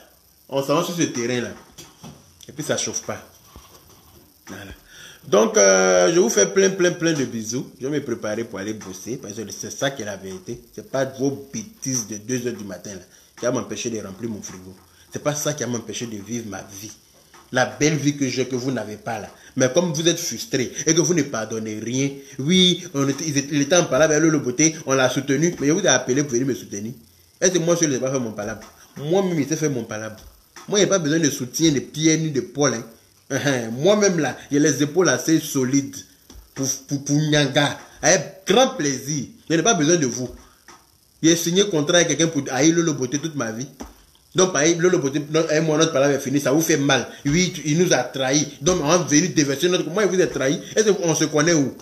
on s'en va sur ce terrain-là. Et puis ça ne chauffe pas. Voilà. Donc, je vous fais plein de bisous. Je vais me préparer pour aller bosser. Parce que c'est ça qui est la vérité. Ce n'est pas vos bêtises de 2 h du matin là, qui va m'empêcher de remplir mon frigo. Ce n'est pas ça qui va m'empêcher de vivre ma vie. La belle vie que j'ai, que vous n'avez pas là. Mais comme vous êtes frustré et que vous ne pardonnez rien, oui, il était en palabre avec le beauté, on l'a soutenu, mais je vous ai appelé pour venir me soutenir. Est-ce que moi, je n'ai pas fait mon palabre? Moi-même, il s'est fait mon palabre. Moi, il n'y a pas besoin de soutien de pieds ni de poils. Hein. Moi-même là, j'ai les épaules assez solides pour Nyanga. Avec grand plaisir. Je n'ai pas besoin de vous. J'ai signé contrat avec quelqu'un pour haïr le beauté toute ma vie. Donc, par exemple, le beauté, moi, notre parole est finie, ça vous fait mal. Oui, il nous a trahis. Donc, on va venir déverser notre. Moi, il vous a trahi. Est-ce qu'on se connaît où?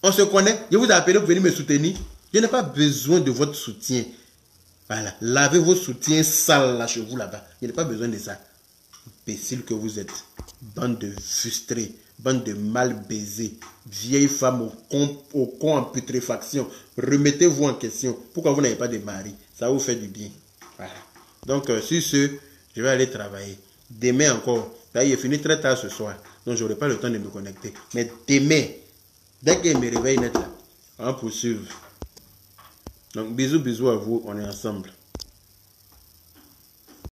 On se connaît. Je vous ai appelé pour venir me soutenir. Je n'ai pas besoin de votre soutien. Voilà. Lavez vos soutiens sales là chez vous là-bas. Je n'ai pas besoin de ça. Imbécile que vous êtes. Bande de frustrés. Bande de mal baisés. Vieille femme au con en putréfaction. Remettez-vous en question. Pourquoi vous n'avez pas de mari? Ça vous fait du bien. Voilà. Donc, sur ce, je vais aller travailler. Demain encore. Là, il est fini très tard ce soir. Donc, je n'aurai pas le temps de me connecter. Mais demain, dès qu'il me réveille net là, on va poursuivre. Donc, bisous à vous. On est ensemble.